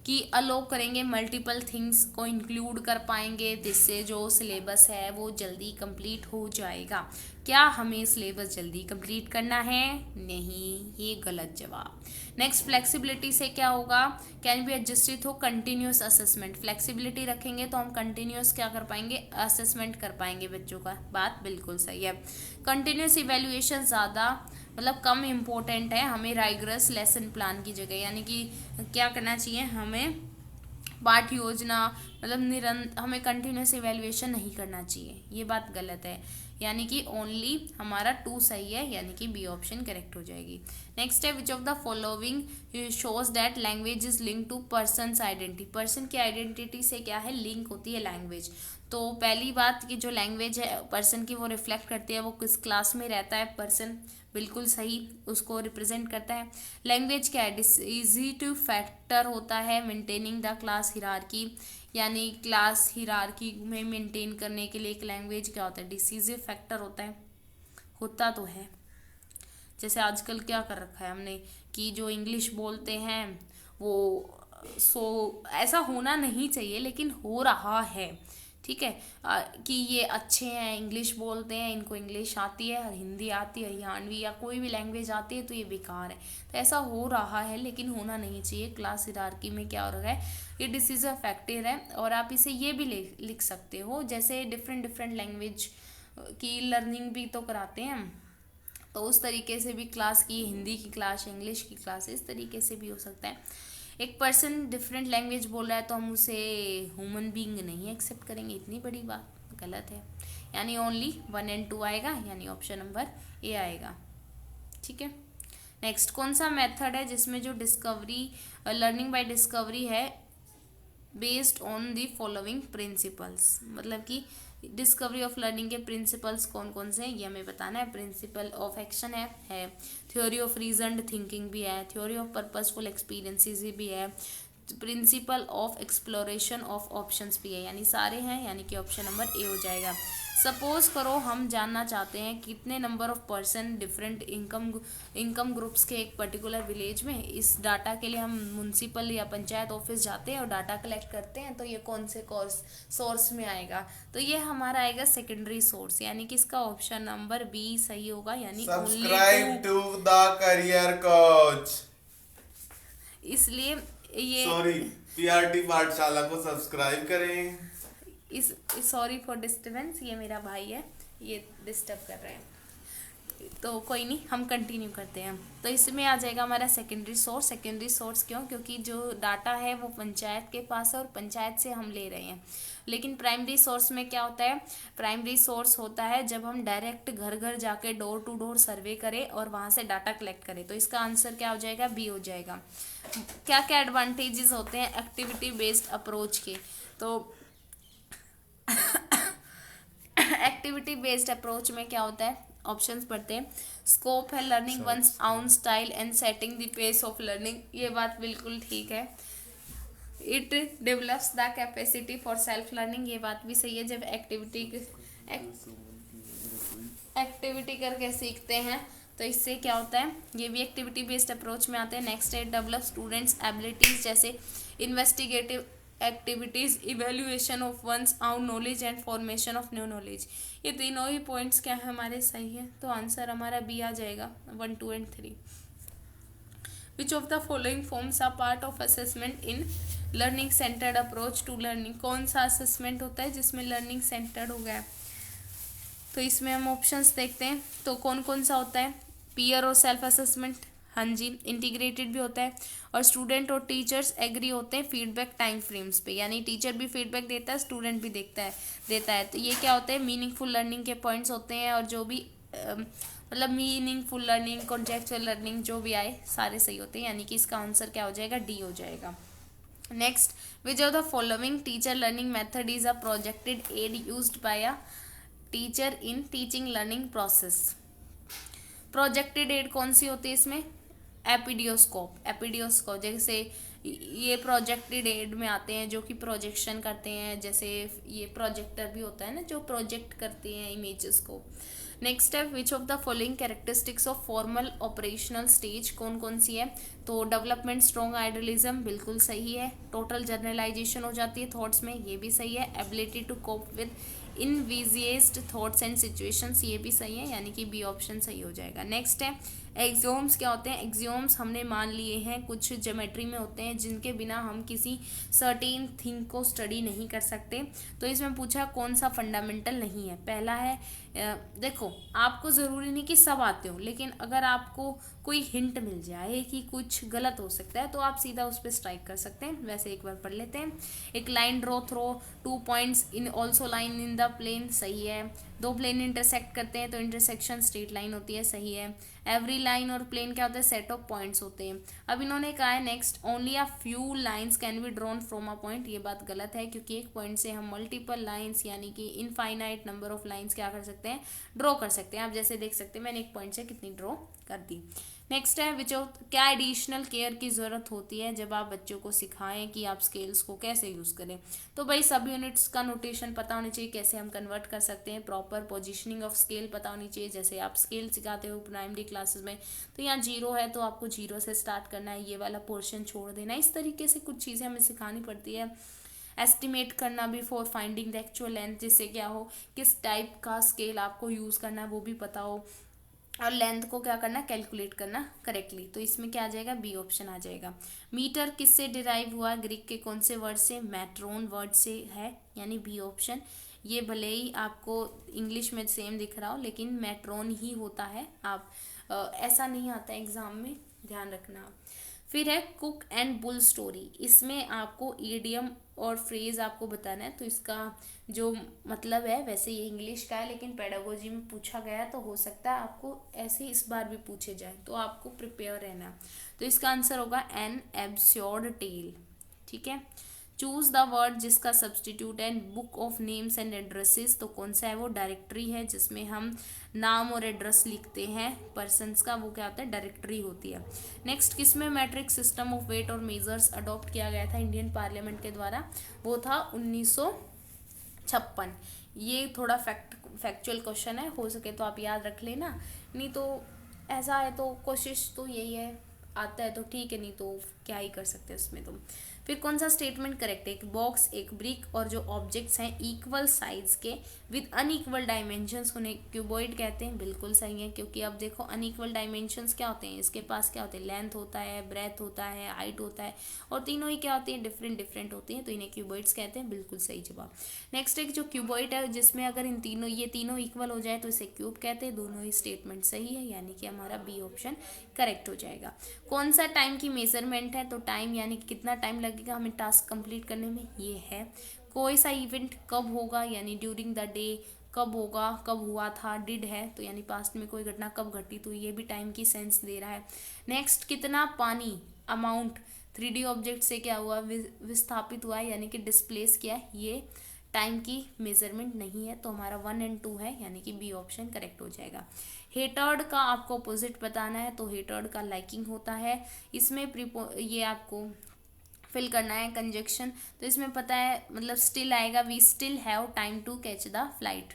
कि अलो करेंगे, मल्टीपल थिंग्स को इंक्लूड कर पाएंगे, जिससे जो सिलेबस है वो जल्दी कंप्लीट हो जाएगा। क्या हमें सिलेबस जल्दी कंप्लीट करना है? नहीं, ये गलत जवाब। नेक्स्ट, फ्लेक्सिबिलिटी से क्या होगा, कैन बी एडजस्टेड हो कंटिन्यूस असेसमेंट। फ्लेक्सिबिलिटी रखेंगे तो हम कंटिन्यूस क्या कर पाएंगे, असेसमेंट कर पाएंगे बच्चों का। बात बिल्कुल सही है। कंटिन्यूस इवेल्युएशन ज़्यादा मतलब कम इम्पोर्टेंट है हमें राइगरस लेसन प्लान की जगह, यानी कि क्या करना चाहिए हमें, पाठ योजना मतलब हमें कंटिन्यूस इवेल्युएशन नहीं करना चाहिए, ये बात गलत है। यानी कि ओनली हमारा 2 सही है, यानी कि बी ऑप्शन करेक्ट हो जाएगी। नेक्स्ट है, which of the following shows that language is link to person identity. Person की आइडेंटिटी से क्या है, लिंक होती है लैंग्वेज। तो पहली बात कि जो लैंग्वेज है पर्सन की वो रिफ्लेक्ट करती है वो किस क्लास में रहता है पर्सन, बिल्कुल सही, उसको रिप्रेजेंट करता है। लैंग्वेज क्या है, डिसीजिटिव फैक्टर होता है मेंटेनिंग द क्लास हिरार्की, यानी क्लास हिरार्की में मेंटेन करने के लिए एक लैंग्वेज क्या होता है, डिसीजिव फैक्टर होता है। होता तो है, जैसे आजकल क्या कर रखा है हमने कि जो इंग्लिश बोलते हैं वो ऐसा होना नहीं चाहिए लेकिन हो रहा है, ठीक है। कि ये अच्छे हैं, इंग्लिश बोलते हैं, इनको इंग्लिश आती है, हिंदी आती है, हरियाणवी या कोई भी लैंग्वेज आती है तो ये बेकार है। तो ऐसा हो रहा है लेकिन होना नहीं चाहिए। क्लास हिरार्की में क्या हो रहा है, ये डिसीजन फैक्टर है। और आप इसे ये भी लिख सकते हो, जैसे डिफरेंट लैंग्वेज की लर्निंग भी तो कराते हैं, तो उस तरीके से भी क्लास की, हिंदी की क्लास, इंग्लिश की क्लास, इस तरीके से भी हो सकता है। एक पर्सन डिफरेंट लैंग्वेज बोल रहा है तो हम उसे ह्यूमन बीइंग नहीं एक्सेप्ट करेंगे, इतनी बड़ी बात गलत है। यानी ओनली 1 और 2 आएगा, यानी ऑप्शन नंबर ए आएगा, ठीक है। नेक्स्ट, कौन सा मेथड है जिसमें जो डिस्कवरी लर्निंग बाय डिस्कवरी है based on the following principles, मतलब डिस्कवरी ऑफ लर्निंग के प्रिंसिपल्स कौन कौन से हैं ये हमें बताना है। प्रिंसिपल ऑफ एक्शन है, थ्योरी ऑफ रीजन्ड थिंकिंग भी है, थ्योरी ऑफ पर्पसफुल एक्सपीरियंसेस भी है, principle of exploration of options भी है, यानी सारे हैं, यानी कि ऑप्शन नंबर ए हो जाएगा। सपोज करो हम जानना चाहते हैं कितने number of person different income groups के एक पर्टिकुलर विलेज में, इस डाटा के लिए हम म्यूनसिपल या पंचायत ऑफिस जाते हैं और डाटा कलेक्ट करते हैं, तो ये कौन से सोर्स में आएगा, तो ये हमारा आएगा सेकेंडरी सोर्स, यानी कि इसका ऑप्शन नंबर बी सही होगा, यानी subscribe to the career coach, इसलिए ये पीआरटी पाठशाला को सब्सक्राइब करें। सॉरी फॉर डिस्टर्बेंस, ये मेरा भाई है, ये डिस्टर्ब कर रहे हैं, तो कोई नहीं, हम कंटिन्यू करते हैं। तो इसमें आ जाएगा हमारा सेकेंडरी सोर्स। सेकेंडरी सोर्स क्यों, क्योंकि जो डाटा है वो पंचायत के पास है और पंचायत से हम ले रहे हैं। लेकिन प्राइमरी सोर्स में क्या होता है, प्राइमरी सोर्स होता है जब हम डायरेक्ट घर घर जाके डोर टू डोर सर्वे करें और वहाँ से डाटा कलेक्ट करें, तो इसका आंसर क्या हो जाएगा, बी हो जाएगा। क्या क्या एडवांटेजेस होते हैं एक्टिविटी बेस्ड अप्रोच के, तो एक्टिविटी बेस्ड अप्रोच में क्या होता है, ऑप्शंस पढ़ते हैं। स्कोप है learning one's own style and setting the pace of learning, ये बात बिल्कुल ठीक है। It develops the capacity for self learning, ये बात भी सही है। जब एक्टिविटी करके सीखते हैं तो इससे क्या होता है, ये भी एक्टिविटी बेस्ड अप्रोच में आते हैं। नेक्स्ट है डेवलप स्टूडेंट्स एबिलिटीज, जैसे investigative activities, evaluation of one's own knowledge and formation of new knowledge, ये तीनों ही पॉइंट्स क्या है हमारे सही है, तो आंसर हमारा बी आ जाएगा 1, 2 and 3। Which of the following forms are part of assessment in learning centred approach to learning, कौन सा असेसमेंट होता है जिसमें लर्निंग सेंटर्ड हो गया, तो इसमें हम ऑप्शंस देखते हैं। तो कौन कौन सा होता है, पीयर और सेल्फ असेसमेंट, हाँ जी, इंटीग्रेटेड भी होता है, और स्टूडेंट और टीचर्स एग्री होते हैं फीडबैक टाइम फ्रेम्स पे, यानी टीचर भी फीडबैक देता है, स्टूडेंट भी देता है। तो ये क्या होता है, मीनिंगफुल लर्निंग के पॉइंट्स होते हैं, और जो भी मतलब मीनिंगफुल लर्निंग, कॉन्टेक्चुअल लर्निंग जो भी आए सारे सही होते हैं, यानी कि इसका आंसर क्या हो जाएगा, डी हो जाएगा। Next, which of the following teacher learning method is a projected aid used by a teacher in teaching learning process, projected aid कौन सी होती है इसमें? एपिडियोस्कोप जैसे ये प्रोजेक्टेड एड में आते हैं जो कि प्रोजेक्शन करते हैं, जैसे ये प्रोजेक्टर भी होता है ना जो प्रोजेक्ट करते हैं इमेजेस को। नेक्स्ट है which of the following characteristics of formal operational stage, कौन कौन सी है? तो डेवलपमेंट स्ट्रॉन्ग आइडियलिज्म बिल्कुल सही है। टोटल जर्नलाइजेशन हो जाती है थॉट्स में, ये भी सही है। Ability to cope with envisaged thoughts and situations, ये भी सही है, यानी कि बी ऑप्शन सही हो जाएगा। नेक्स्ट है एक्सियोम्स क्या होते हैं? एक्सियोम्स हमने मान लिए हैं कुछ ज्योमेट्री में होते हैं जिनके बिना हम किसी सर्टेन थिंग को स्टडी नहीं कर सकते। तो इसमें पूछा कौन सा फंडामेंटल नहीं है। पहला है देखो आपको ज़रूरी नहीं कि सब आते हो, लेकिन अगर आपको कोई हिंट मिल जाए कि कुछ गलत हो सकता है तो आप सीधा उस पर स्ट्राइक कर सकते हैं। वैसे एक बार पढ़ लेते हैं। एक line draw through 2 points in also line in the plane, सही है। दो प्लेन इंटरसेक्ट करते हैं तो इंटरसेक्शन स्ट्रेट लाइन होती है, सही है। एवरी लाइन और प्लेन क्या होता है? सेट ऑफ पॉइंट्स होते हैं। अब इन्होंने कहा है next only a few lines can be drawn from a point, ये बात गलत है क्योंकि एक पॉइंट से हम मल्टीपल लाइंस यानी कि इनफाइनाइट नंबर ऑफ लाइंस क्या कर सकते हैं? ड्रॉ कर सकते हैं। आप जैसे देख सकते हैं मैंने एक पॉइंट से कितनी ड्रॉ कर दी। नेक्स्ट है विच ऑफ क्या एडिशनल केयर की ज़रूरत होती है जब आप बच्चों को सिखाएं कि आप स्केल्स को कैसे यूज़ करें? तो भाई सब यूनिट्स का नोटेशन पता होनी चाहिए, कैसे हम कन्वर्ट कर सकते हैं, प्रॉपर पोजीशनिंग ऑफ स्केल पता होनी चाहिए। जैसे आप स्केल सिखाते हो प्राइमरी क्लासेस में तो यहाँ 0 है तो आपको 0 से स्टार्ट करना है, ये वाला पोर्शन छोड़ देना है। इस तरीके से कुछ चीज़ें हमें सिखानी पड़ती है। एस्टिमेट करना भी for finding the actual length, जिससे क्या हो किस टाइप का स्केल आपको यूज़ करना है वो भी पता हो, और लेंथ को क्या करना कैलकुलेट करना करेक्टली। तो इसमें क्या आ जाएगा? बी ऑप्शन आ जाएगा। मीटर किससे डिराइव हुआ? ग्रीक के कौन से वर्ड से? मैट्रोन वर्ड से है, यानी बी ऑप्शन। ये भले ही आपको इंग्लिश में सेम दिख रहा हो लेकिन मैट्रोन ही होता है। आप ऐसा नहीं आता एग्जाम में, ध्यान रखना। फिर है कुक एंड बुल स्टोरी, इसमें आपको ईडियम और फ्रेज आपको बताना है। तो इसका जो मतलब है वैसे ये इंग्लिश का है लेकिन पेडागोजी में पूछा गया तो हो सकता है आपको ऐसे इस बार भी पूछे जाए, तो आपको प्रिपेयर रहना। तो इसका आंसर होगा एन एब्सर्ड टेल, ठीक है। चूज द वर्ड जिसका सब्सटीट्यूट है book of names and addresses, तो कौन सा है वो? डायरेक्टरी है, जिसमें हम नाम और एड्रेस लिखते हैं पर्सन्स का, वो क्या होता है? डायरेक्टरी होती है। नेक्स्ट किसमें मैट्रिक सिस्टम ऑफ वेट और मेजर्स अडॉप्ट किया गया था इंडियन पार्लियामेंट के द्वारा? वो था 1956। ये थोड़ा फैक्चुअल क्वेश्चन है, हो सके तो आप याद रख लेना, नहीं तो ऐसा है तो कोशिश तो यही है, आता है तो ठीक है, नहीं तो क्या ही कर सकते हैं उसमें तुम। फिर कौन सा स्टेटमेंट करेक्ट है? एक बॉक्स, एक ब्रिक और जो ऑब्जेक्ट्स हैं इक्वल साइज के विद अनइक्वल डायमेंशंस उन्हें क्यूबॉइड कहते हैं, बिल्कुल सही है। क्योंकि अब देखो अनइक्वल डायमेंशंस क्या होते हैं? इसके पास क्या होते हैं? लेंथ होता है, ब्रेथ होता है, हाइट होता है, और तीनों ही क्या होती हैं? डिफरेंट डिफरेंट होती हैं, तो इन्हें क्यूबॉइड्स कहते हैं, बिल्कुल सही जवाब। नेक्स्ट एक जो क्यूबॉइड है जिसमें अगर इन तीनों ये तीनों इक्वल हो जाए तो इसे क्यूब कहते हैं, दोनों ही स्टेटमेंट सही है, यानी कि हमारा बी ऑप्शन करेक्ट हो जाएगा। कौन सा टाइम की मेजरमेंट है? तो टाइम यानी कि कितना टाइम लगेगा हमें टास्क कंप्लीट करने में, ये है। कोई सा इवेंट कब होगा, यानी ड्यूरिंग द डे, कब होगा, कब हुआ था, डिड है तो यानी पास्ट में कोई घटना कब घटी, तो ये भी टाइम की सेंस दे रहा है। नेक्स्ट कितना पानी, अमाउंट 3D ऑब्जेक्ट से क्या हुआ? विस्थापित हुआ है, यानी कि डिस्प्लेस किया है, ये टाइम की मेजरमेंट नहीं है, तो हमारा 1 और 2 है, यानी कि बी ऑप्शन करेक्ट हो जाएगा। हेटर्ड का आपको अपोजिट बताना है, तो हेटर्ड का लाइकिंग होता है। इसमें ये आपको फिल करना है कंजक्शन, तो इसमें पता है मतलब स्टिल आएगा, we still have time to catch the flight,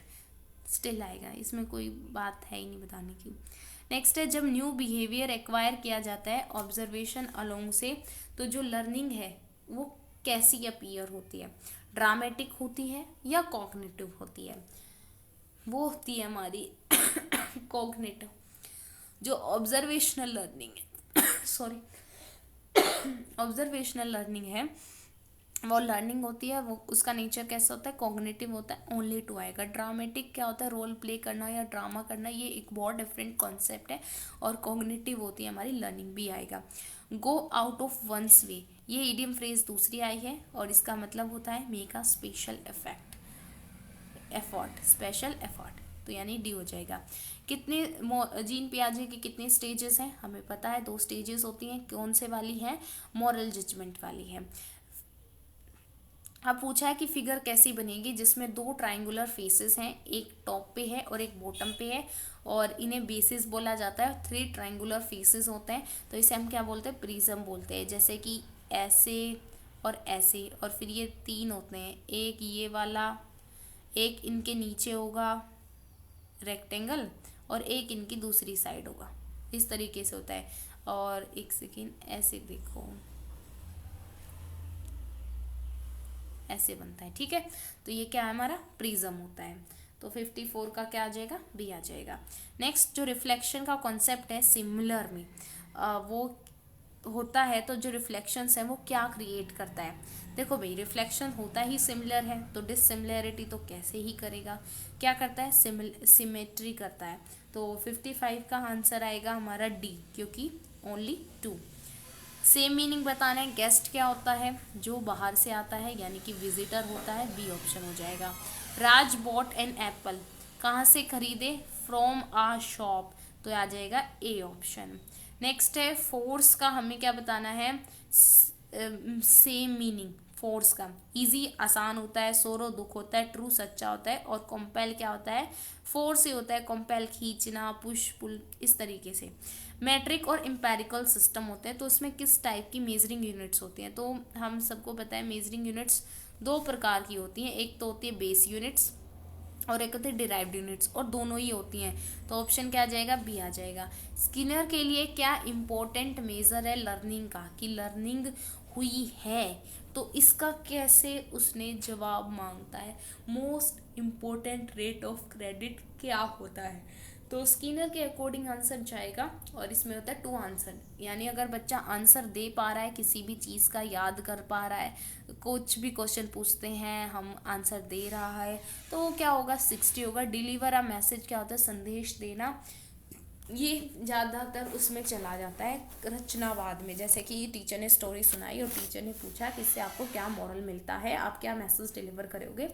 still आएगा, इसमें कोई बात है ही नहीं बताने की। नेक्स्ट है जब न्यू बिहेवियर एक्वायर किया जाता है ऑब्जर्वेशन अलोंग से, तो जो लर्निंग है वो कैसी अपीयर होती है? ड्रामेटिक होती है या कॉग्निटिव होती है? वो होती है हमारी कॉग्निटिव। जो ऑब्जर्वेशनल लर्निंग है सॉरी ऑब्जर्वेशनल लर्निंग है वो लर्निंग होती है, वो उसका नेचर कैसा होता है? कॉग्निटिव होता है, ओनली 2 आएगा। ड्रामेटिक क्या होता है? रोल प्ले करना या ड्रामा करना, ये एक बहुत डिफरेंट कॉन्सेप्ट है, और कॉग्निटिव होती है हमारी लर्निंग, भी आएगा। गो आउट ऑफ वंस वे, ये इडियम फ्रेज दूसरी आई है और इसका मतलब होता है make a special effort, special effort, तो यानी डी हो जाएगा। कितने जीन पियाजे के कितने स्टेजेस हैं? हमें पता है 2 स्टेजेस होती हैं, कौन से वाली है? मॉरल जजमेंट वाली है। अब पूछा है कि फिगर कैसी बनेगी जिसमें 2 ट्रायंगुलर फेसेस हैं, एक टॉप पे है और एक बॉटम पे है, और इन्हें बेसिस बोला जाता है। 3 ट्रायंगुलर फेसेस होते हैं, तो इसे हम क्या बोलते हैं, प्रिज्म बोलते हैं। जैसे कि ऐसे और ऐसे, और फिर ये 3 होते हैं, एक ये वाला, एक इनके नीचे होगा रेक्टेंगल, और एक इनकी दूसरी साइड होगा। इस तरीके से होता है। और एक सेकेंड, ऐसे देखो, ऐसे बनता है, ठीक है। तो ये क्या है, हमारा प्रिज्म होता है। तो 54 का क्या आ जाएगा, बी आ जाएगा। नेक्स्ट, जो रिफ्लेक्शन का कॉन्सेप्ट है सिमिलर में, वो होता है, तो जो रिफ्लेक्शंस है वो क्या क्रिएट करता है। देखो भाई, रिफ्लेक्शन होता ही सिमिलर है, तो डिससिमिलरिटी तो कैसे ही करेगा, क्या करता है, सिमेट्री करता है। तो 55 का आंसर आएगा हमारा डी, क्योंकि ओनली 2। सेम मीनिंग बताना है, गेस्ट क्या होता है, जो बाहर से आता है, यानी कि विजिटर होता है, बी ऑप्शन हो जाएगा। राज बॉट एन एप्पल, कहाँ से खरीदे, फ्रॉम आ शॉप, तो आ जाएगा ए ऑप्शन। नेक्स्ट है फोर्स का, हमें क्या बताना है, सेम मीनिंग फोर्स का, इजी आसान होता है, सोरो दुख होता है, ट्रू सच्चा होता है, और कंपेल क्या होता है, फोर्स ही होता है, कंपेल खींचना, पुश पुल, इस तरीके से। मैट्रिक और एम्पेरिकल सिस्टम होते हैं, तो उसमें किस टाइप की मेजरिंग यूनिट्स होती हैं, तो हम सबको पता है मेजरिंग यूनिट्स 2 प्रकार की होती हैं, एक तो होती है बेस यूनिट्स और एक होती है डिराइव्ड यूनिट्स, और दोनों ही होती हैं। तो ऑप्शन क्या आ जाएगा, बी आ जाएगा। स्किनर के लिए क्या इम्पोर्टेंट मेजर है लर्निंग का, कि लर्निंग हुई है, तो इसका कैसे उसने जवाब मांगता है, most important rate of credit क्या होता है, तो स्किनर के अकॉर्डिंग आंसर जाएगा। और इसमें होता है 2 आंसर, यानी अगर बच्चा आंसर दे पा रहा है, किसी भी चीज़ का याद कर पा रहा है, कुछ भी क्वेश्चन पूछते हैं हम आंसर दे रहा है, तो वो क्या होगा, 60 होगा। डिलीवर अ मैसेज क्या होता है, संदेश देना, ये ज़्यादातर उसमें चला जाता है रचनावाद में। जैसे कि टीचर ने स्टोरी सुनाई और टीचर ने पूछा कि इससे आपको क्या मॉरल मिलता है, आप क्या मैसेज डिलीवर करोगे,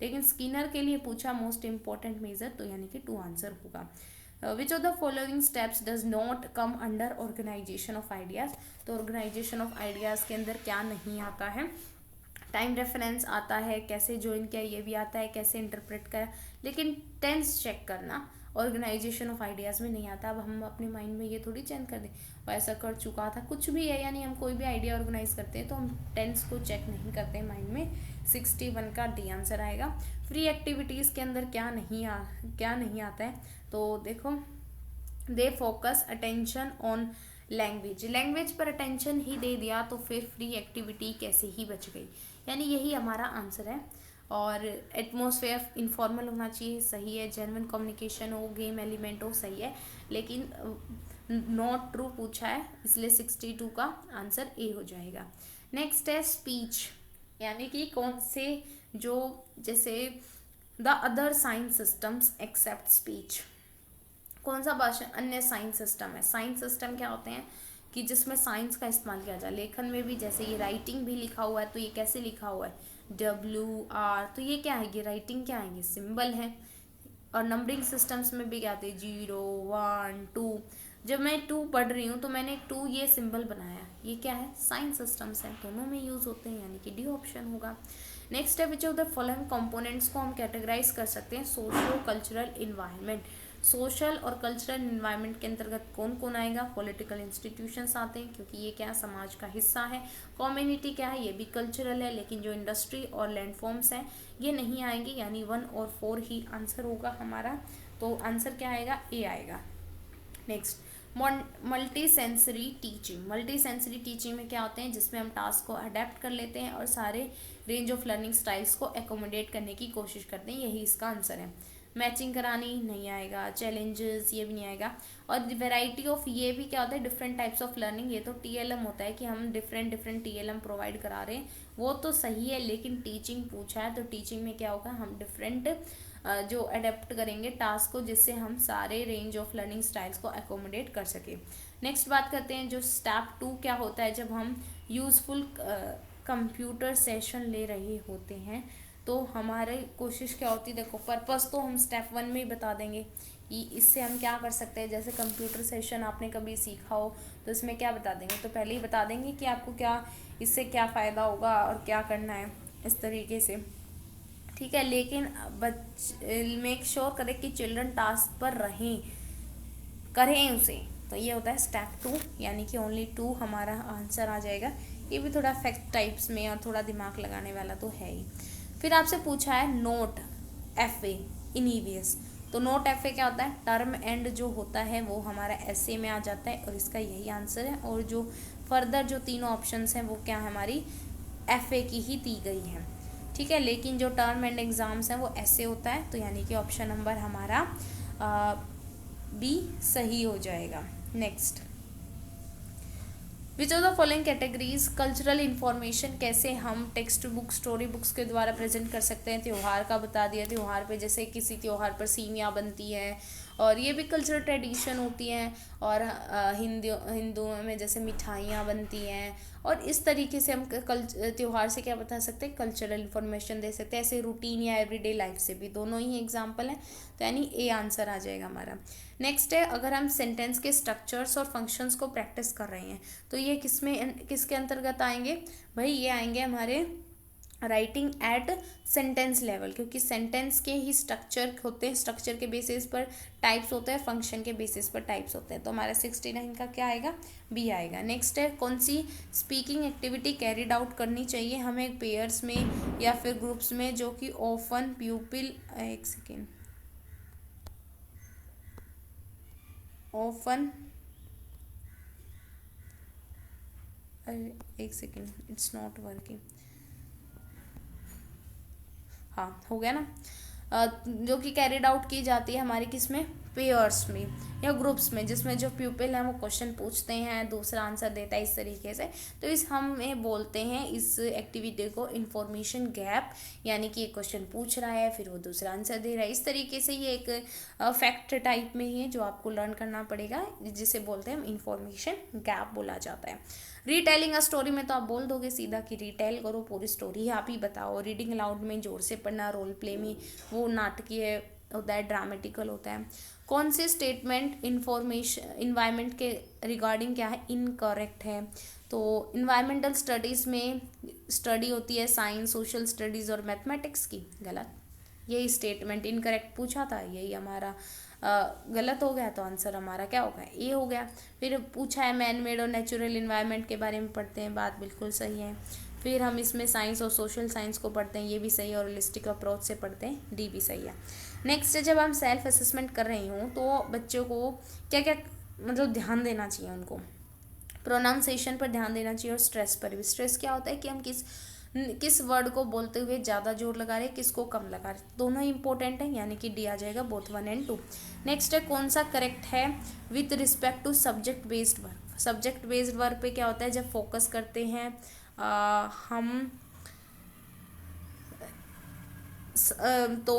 लेकिन स्किनर के लिए पूछा मोस्ट इम्पॉर्टेंट मेजर, तो यानी कि 2 आंसर होगा। Which of the following steps does not come under organisation of ideas, तो ऑर्गेनाइजेशन ऑफ आइडियाज़ के अंदर क्या नहीं आता है, टाइम रेफरेंस आता है, कैसे ज्वाइन किया ये भी आता है, कैसे इंटरप्रेट करा, लेकिन टेंस चेक करना ऑर्गेनाइजेशन ऑफ आइडियाज़ में नहीं आता। अब हम अपने माइंड में ये थोड़ी चेंज कर दें, और ऐसा कर चुका था, कुछ भी है, यानी हम कोई भी आइडिया ऑर्गेनाइज करते हैं तो हम टेंस को चेक नहीं करते हैं माइंड में। 61 का डी आंसर आएगा। फ्री एक्टिविटीज़ के अंदर क्या नहीं आता है, तो देखो, they focus attention on language पर अटेंशन ही दे दिया, तो फिर फ्री एक्टिविटी कैसे ही बच गई, यानी यही हमारा आंसर है। और एटमॉस्फेयर इनफॉर्मल होना चाहिए, सही है। जेन्युइन कम्युनिकेशन हो, गेम एलिमेंट हो, सही है, लेकिन नॉट ट्रू पूछा है, इसलिए 62 का आंसर ए हो जाएगा। नेक्स्ट है स्पीच, यानी कि कौन से, जो जैसे the other science systems except speech, कौन सा भाषा अन्य साइंस सिस्टम है। साइंस सिस्टम क्या होते हैं, कि जिसमें साइंस का इस्तेमाल किया जाए, लेखन में भी, जैसे ये राइटिंग भी लिखा हुआ है, तो ये कैसे लिखा हुआ है, WR, तो ये क्या है, ये राइटिंग क्या है, ये सिंबल है। और नंबरिंग सिस्टम्स में भी क्या आते हैं, 0 1 2, जब मैं 2 पढ़ रही हूँ तो मैंने 2 ये सिंबल बनाया, ये क्या है, साइंस सिस्टम्स है, दोनों में यूज़ होते हैं, यानी कि डी ऑप्शन होगा। नेक्स्ट है which of the following components को हम कैटेगराइज कर सकते हैं, सोशियो कल्चरल इन्वायरमेंट। सोशल और कल्चरल इन्वायरमेंट के अंतर्गत कौन कौन आएगा, पॉलिटिकल इंस्टीट्यूशंस आते हैं, क्योंकि ये क्या है, समाज का हिस्सा है। कम्युनिटी क्या है, ये भी कल्चरल है, लेकिन जो इंडस्ट्री और लैंडफॉर्म्स हैं ये नहीं आएंगे, यानी 1 और 4 ही आंसर होगा हमारा। तो आंसर क्या आएगा, ए आएगा। Next, multi sensory teaching. Multi sensory teaching में क्या होते हैं, जिसमें हम टास्क को अडेप्ट कर लेते हैं और सारे रेंज ऑफ लर्निंग स्टाइल्स को एकोमोडेट करने की कोशिश करते हैं, यही इसका आंसर है। मैचिंग करानी नहीं आएगा, चैलेंजेस ये भी नहीं आएगा। और वैरायटी ऑफ, ये भी क्या होता है, डिफरेंट टाइप्स ऑफ लर्निंग, ये तो TLM होता है कि हम डिफरेंट TLM प्रोवाइड करा रहे हैं, वो तो सही है, लेकिन टीचिंग पूछा है तो टीचिंग में क्या होगा, हम डिफरेंट जो अडेप्ट करेंगे टास्क को, जिससे हम सारे रेंज ऑफ लर्निंग स्टाइल्स को एकोमोडेट कर सके। नेक्स्ट बात करते हैं, जो स्टेप 2 क्या होता है, जब हम यूजफुल कंप्यूटर सेशन ले रहे होते हैं, तो हमारी कोशिश क्या होती है, देखो पर्पस तो हम स्टेप 1 में ही बता देंगे कि इससे हम क्या कर सकते हैं। जैसे कंप्यूटर सेशन आपने कभी सीखा हो तो इसमें क्या बता देंगे, तो पहले ही बता देंगे कि आपको क्या इससे क्या फ़ायदा होगा और क्या करना है, इस तरीके से, ठीक है। लेकिन मेक श्योर करें कि चिल्ड्रन टास्क पर रहें, करें उसे, तो ये होता है स्टेप 2, यानी कि ओनली 2 हमारा आंसर आ जाएगा। ये भी थोड़ा फैक्ट टाइप्स में और थोड़ा दिमाग लगाने वाला तो है ही। फिर आपसे पूछा है नोट FA इन EVS। तो नोट FA क्या होता है, टर्म एंड जो होता है वो हमारा essay में आ जाता है और इसका यही आंसर है। और जो फर्दर जो तीनों ऑप्शंस हैं वो क्या हमारी FA की ही दी गई है, ठीक है। लेकिन जो टर्म एंड एग्जाम्स हैं वो ऐसे होता है, तो यानी कि ऑप्शन नंबर हमारा B सही हो जाएगा। Next, which of the following categories cultural information कैसे हम टेक्स्ट बुक स्टोरी बुक्स के द्वारा प्रेजेंट कर सकते हैं। त्यौहार का बता दिया, त्यौहार पे जैसे किसी त्यौहार पर सीवियाँ बनती हैं और ये भी कल्चरल ट्रेडिशन होती हैं। और हिंदुओं में जैसे मिठाइयाँ बनती हैं, और इस तरीके से हम त्यौहार से क्या बता सकते हैं, कल्चरल इन्फॉर्मेशन दे सकते हैं। ऐसे रूटीन या एवरीडे लाइफ से भी, दोनों ही एग्जाम्पल हैं, तो यानी ए आंसर आ जाएगा हमारा। नेक्स्ट है, अगर हम सेंटेंस के स्ट्रक्चर्स और फंक्शंस को प्रैक्टिस कर रहे हैं तो ये किसके अंतर्गत आएंगे भाई, ये आएंगे हमारे राइटिंग एट सेंटेंस लेवल, क्योंकि सेंटेंस के ही स्ट्रक्चर होते हैं, स्ट्रक्चर के बेसिस पर टाइप्स होते हैं, फंक्शन के बेसिस पर टाइप्स होते हैं। तो हमारा 69 का क्या आएगा, बी आएगा। नेक्स्ट है, कौन सी स्पीकिंग एक्टिविटी कैरिड आउट करनी चाहिए हमें पेयर्स में या फिर ग्रुप्स में, जो कि ऑफन प्यूपिल इट्स नॉट वर्किंग, हाँ हो गया ना। जो कि कैरिड आउट की जाती है हमारी किस में, पेयर्स में या ग्रुप्स में, जिसमें जो प्यूपिल हैं वो क्वेश्चन पूछते हैं, दूसरा आंसर देता है, इस तरीके से। तो इस हमें बोलते हैं इस एक्टिविटी को इंफॉर्मेशन गैप, यानी कि एक क्वेश्चन पूछ रहा है फिर वो दूसरा आंसर दे रहा है, इस तरीके से ये एक फैक्ट टाइप में ही है जो आपको लर्न करना पड़ेगा, जिसे बोलते हैं इंफॉर्मेशन गैप बोला जाता है। रीटेलिंग अ स्टोरी में तो आप बोल दोगे सीधा कि रीटेल करो, पूरी स्टोरी आप ही बताओ। रीडिंग अलाउड में जोर से पढ़ना, रोल प्ले में वो नाटकीय होता है, ड्रामेटिकल होता है। कौन से स्टेटमेंट इंफॉर्मेशन इन्वायरमेंट के रिगार्डिंग क्या है, इनकरेक्ट है। तो इन्वायरमेंटल स्टडीज़ में स्टडी होती है साइंस, सोशल स्टडीज़ और मैथमेटिक्स की, गलत। यही स्टेटमेंट इनकरेक्ट पूछा था, यही हमारा गलत हो गया, तो आंसर हमारा क्या होगा, ए हो गया। फिर पूछा है मैन मेड और नेचुरल इन्वायरमेंट के बारे में पढ़ते हैं, बात बिल्कुल सही है। फिर हम इसमें साइंस और सोशल साइंस को पढ़ते हैं, ये भी सही है, और होलिस्टिक अप्रोच से पढ़ते हैं, डी भी सही है। नेक्स्ट, जब हम सेल्फ असेसमेंट कर रही हूँ तो बच्चों को क्या क्या मतलब ध्यान देना चाहिए, उनको प्रोनाउंसिएशन पर ध्यान देना चाहिए और स्ट्रेस पर भी। स्ट्रेस क्या होता है कि हम किस वर्ड को बोलते हुए ज़्यादा जोर लगा रहे हैं, किसको कम लगा रहे, दोनों इंपॉर्टेंट है, यानी कि डी आ जाएगा बोथ 1 और 2। नेक्स्ट है, कौन सा करेक्ट है with respect to subject based verb. Subject based verb पे क्या होता है, जब फोकस करते हैं हम तो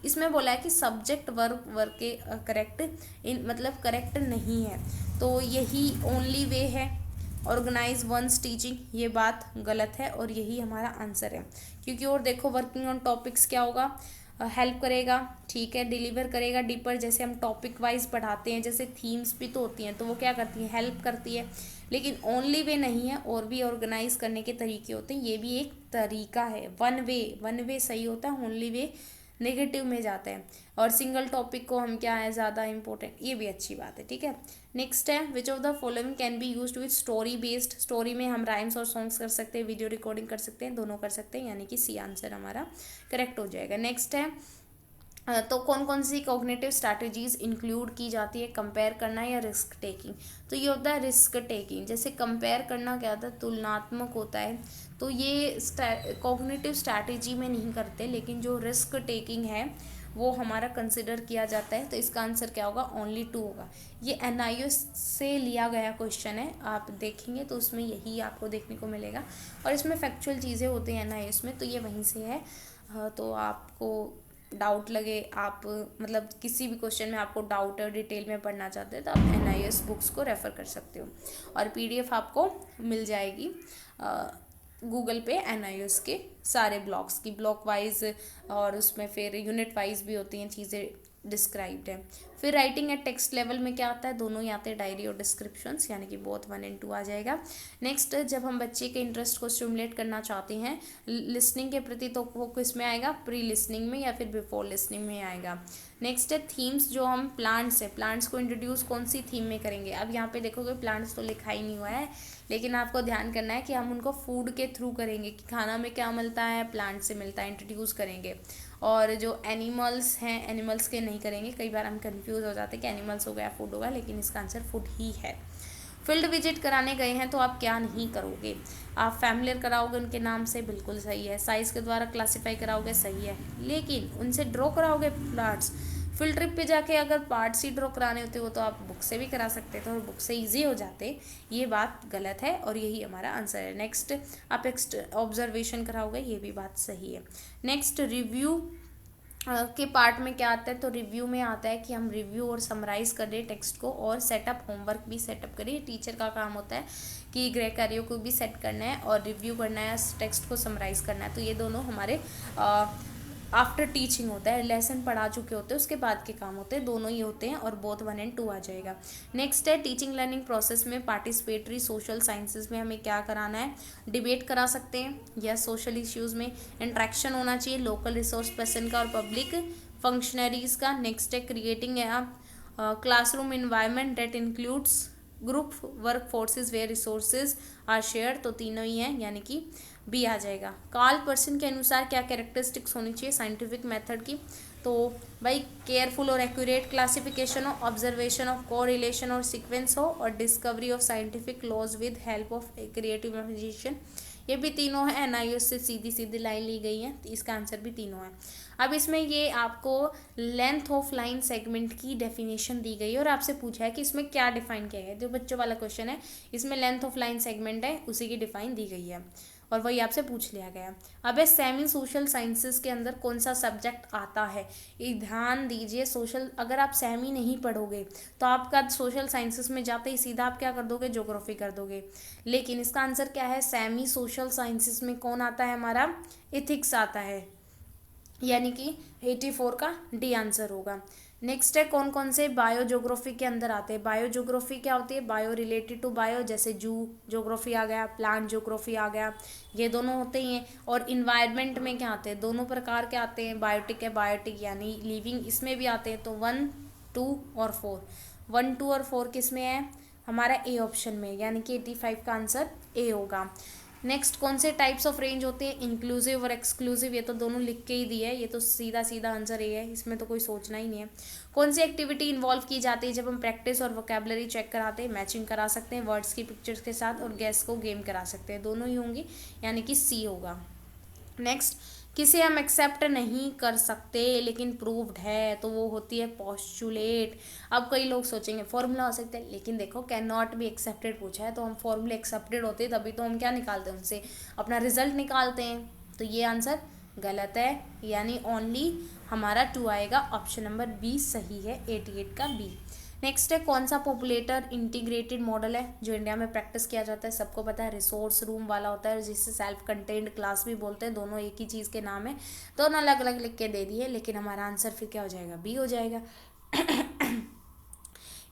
इसमें बोला है कि सब्जेक्ट वर्ब के करेक्ट मतलब करेक्ट नहीं है, तो यही ओनली वे है ऑर्गेनाइज वंस टीचिंग, ये बात गलत है और यही हमारा आंसर है। क्योंकि और देखो, वर्किंग ऑन टॉपिक्स क्या होगा, हेल्प करेगा, ठीक है, डिलीवर करेगा डीपर। जैसे हम टॉपिक वाइज पढ़ाते हैं, जैसे थीम्स भी तो होती हैं, तो वो क्या करती है, हेल्प करती है, लेकिन ओनली वे नहीं है, और भी ऑर्गेनाइज करने के तरीके होते हैं, ये भी एक तरीका है। वन वे सही होता है, ओनली वे नेगेटिव में जाता है। और सिंगल टॉपिक को हम क्या है ज़्यादा इंपॉर्टेंट, ये भी अच्छी बात है, ठीक है। नेक्स्ट है, which of the following can be used with story based. Story में हम राइम्स और सॉन्ग्स कर सकते हैं, वीडियो रिकॉर्डिंग कर सकते हैं, दोनों कर सकते हैं, यानी कि सी आंसर हमारा करेक्ट हो जाएगा। नेक्स्ट है, तो कौन कौन सी कॉग्निटिव स्ट्रैटेजीज इंक्लूड की जाती है, कंपेयर करना या रिस्क टेकिंग। तो ये होता है रिस्क टेकिंग। जैसे कंपेयर करना क्या होता है, तुलनात्मक होता है, तो ये कॉग्निटिव स्ट्रैटेजी में नहीं करते, लेकिन जो रिस्क टेकिंग है वो हमारा कंसिडर किया जाता है। तो इसका आंसर क्या होगा, ओनली 2 होगा। ये NIOS से लिया गया क्वेश्चन है, आप देखेंगे तो उसमें यही आपको देखने को मिलेगा, और इसमें फैक्चुअल चीज़ें होती हैं NIOS में, तो ये वहीं से है। तो आपको डाउट लगे, आप मतलब किसी भी क्वेश्चन में आपको डाउट है, डिटेल में पढ़ना चाहते हैं, तो आप NIOS बुक्स को रेफ़र कर सकते हो, और PDF आपको मिल जाएगी गूगल पे NIOS के सारे ब्लॉक्स की, ब्लॉक वाइज, और उसमें फिर यूनिट वाइज भी होती हैं चीज़ें डिस्क्राइब्ड है। फिर राइटिंग एट टेक्स्ट लेवल में क्या आता है, दोनों ही आते हैं, डायरी और डिस्क्रिप्शंस, यानी कि बोथ 1 and 2 आ जाएगा। नेक्स्ट जब हम बच्चे के इंटरेस्ट को स्टिमुलेट करना चाहते हैं लिसनिंग के प्रति, तो वो किस में आएगा, प्री लिसनिंग में या फिर बिफोर लिसनिंग में आएगा। नेक्स्ट है थीम्स, जो हम प्लांट्स है, प्लांट्स को इंट्रोड्यूस कौन सी थीम में करेंगे। अब यहाँ पे देखोगे प्लांट्स तो लिखा ही नहीं हुआ है, लेकिन आपको ध्यान करना है कि हम उनको फूड के थ्रू करेंगे, कि खाना में क्या मिलता है, प्लांट से मिलता है, इंट्रोड्यूस करेंगे। और जो एनिमल्स हैं, एनिमल्स के नहीं करेंगे, कई बार हम कंफ्यूज हो जाते हैं कि एनिमल्स हो गया फूड होगा, लेकिन इसका आंसर फूड ही है। फील्ड विजिट कराने गए हैं तो आप क्या नहीं करोगे, आप फैमिलियर कराओगे उनके नाम से, बिल्कुल सही है। साइज के द्वारा क्लासिफाई कराओगे, सही है, लेकिन उनसे ड्रॉ कराओगे पार्ट्स। फील्ड ट्रिप पे जाके अगर पार्ट्स ही ड्रॉ कराने होते वो तो आप बुक से भी करा सकते थे और बुक से ईजी हो जाते, ये बात गलत है और यही हमारा आंसर है। नेक्स्ट आप ऑब्जर्वेशन कराओगे, ये भी बात सही है। नेक्स्ट रिव्यू के पार्ट में क्या आता है, तो रिव्यू में आता है कि हम रिव्यू और समराइज कर रहे टेक्स्ट को, और सेटअप होमवर्क भी सेटअप करिए। टीचर का काम होता है कि गृह कार्यों को भी सेट करना है और रिव्यू करना है, टेक्स्ट को समराइज करना है। तो ये दोनों हमारे आफ्टर टीचिंग होता है, लेसन पढ़ा चुके होते हैं उसके बाद के काम होते हैं, दोनों ही होते हैं और बोथ 1 and 2 आ जाएगा। नेक्स्ट है टीचिंग लर्निंग प्रोसेस में पार्टिसिपेटरी सोशल साइंसेज में हमें क्या कराना है, डिबेट करा सकते हैं या सोशल इश्यूज़ में इंट्रैक्शन होना चाहिए लोकल रिसोर्स पर्सन का और पब्लिक फंक्शनरीज का। नेक्स्ट है creating classroom environment that includes group work forces where resources are share, तो तीनों ही हैं, यानी कि बी आ जाएगा। कार्ल पर्सन के अनुसार क्या कैरेक्टरिस्टिक्स होनी चाहिए साइंटिफिक मेथड की, तो भाई केयरफुल और एक्यूरेट क्लासिफिकेशन हो, ऑब्जर्वेशन ऑफ कोरिलेशन और सीक्वेंस हो, और discovery of scientific laws with help of creative imagination, ये भी तीनों है। NIOS से सीधी सीधी लाइन ली गई है, तो इसका आंसर भी तीनों है। अब इसमें ये आपको लेंथ ऑफ लाइन सेगमेंट की डेफिनेशन दी गई है और आपसे पूछा है कि इसमें क्या डिफाइन किया गया है। जो बच्चों वाला क्वेश्चन है इसमें लेंथ ऑफ लाइन सेगमेंट है, उसी की डिफाइन दी गई है और वही आपसे पूछ लिया गया। अब सेमी सोशल साइंसेस के अंदर कौन सा सब्जेक्ट आता है, ये ध्यान दीजिए। सोशल, अगर आप सेमी नहीं पढ़ोगे तो आपका सोशल साइंसेस में जाते ही सीधा आप क्या कर दोगे, ज्योग्राफी कर दोगे। लेकिन इसका आंसर क्या है, सेमी सोशल साइंसेस में कौन आता है, हमारा इथिक्स आता है, यानी कि 84 का डी आंसर होगा। नेक्स्ट है कौन कौन से बायो ज्योग्राफी के अंदर आते हैं। बायो ज्योग्राफी क्या होती है, बायो रिलेटेड टू बायो, जैसे जू ज्योग्राफी आ गया, प्लांट ज्योग्राफी आ गया, ये दोनों होते ही हैं। और इन्वायरमेंट में क्या आते हैं, दोनों प्रकार के आते हैं, बायोटिक है, बायोटिक यानी लिविंग, इसमें भी आते हैं। तो 1, 2 और 4, 1, 2 और 4 किस में है, हमारा ए ऑप्शन में, यानी कि 85 का आंसर ए होगा। नेक्स्ट कौन से टाइप्स ऑफ रेंज होते हैं, इंक्लूसिव और एक्सक्लूसिव, ये तो दोनों लिख के ही दिए है, ये तो सीधा सीधा आंसर ये है, इसमें तो कोई सोचना ही नहीं है। कौन सी एक्टिविटी इन्वॉल्व की जाती है जब हम प्रैक्टिस और वोकेबलरी चेक कराते हैं, मैचिंग करा सकते हैं वर्ड्स की पिक्चर्स के साथ, और गैस को गेम करा सकते हैं, दोनों ही होंगी, यानी कि सी होगा। नेक्स्ट किसे हम एक्सेप्ट नहीं कर सकते लेकिन प्रूव्ड है, तो वो होती है पोस्टुलेट। अब कई लोग सोचेंगे फॉर्मूला हो सकता है, लेकिन देखो कैन नॉट बी एक्सेप्टेड पूछा है, तो हम फॉर्मूले एक्सेप्टेड होते हैं तभी तो हम क्या निकालते हैं, उनसे अपना रिजल्ट निकालते हैं। तो ये आंसर गलत है, यानी ओनली हमारा 2 आएगा, ऑप्शन नंबर बी सही है, 88 का बी। नेक्स्ट है कौन सा पॉपुलेटर इंटीग्रेटेड मॉडल है जो इंडिया में प्रैक्टिस किया जाता है, सबको पता है रिसोर्स रूम वाला होता है, जिसे सेल्फ कंटेन्ड क्लास भी बोलते हैं, दोनों एक ही चीज़ के नाम है, दोनों अलग अलग लिख के दे दिए, लेकिन हमारा आंसर फिर क्या हो जाएगा, बी हो जाएगा।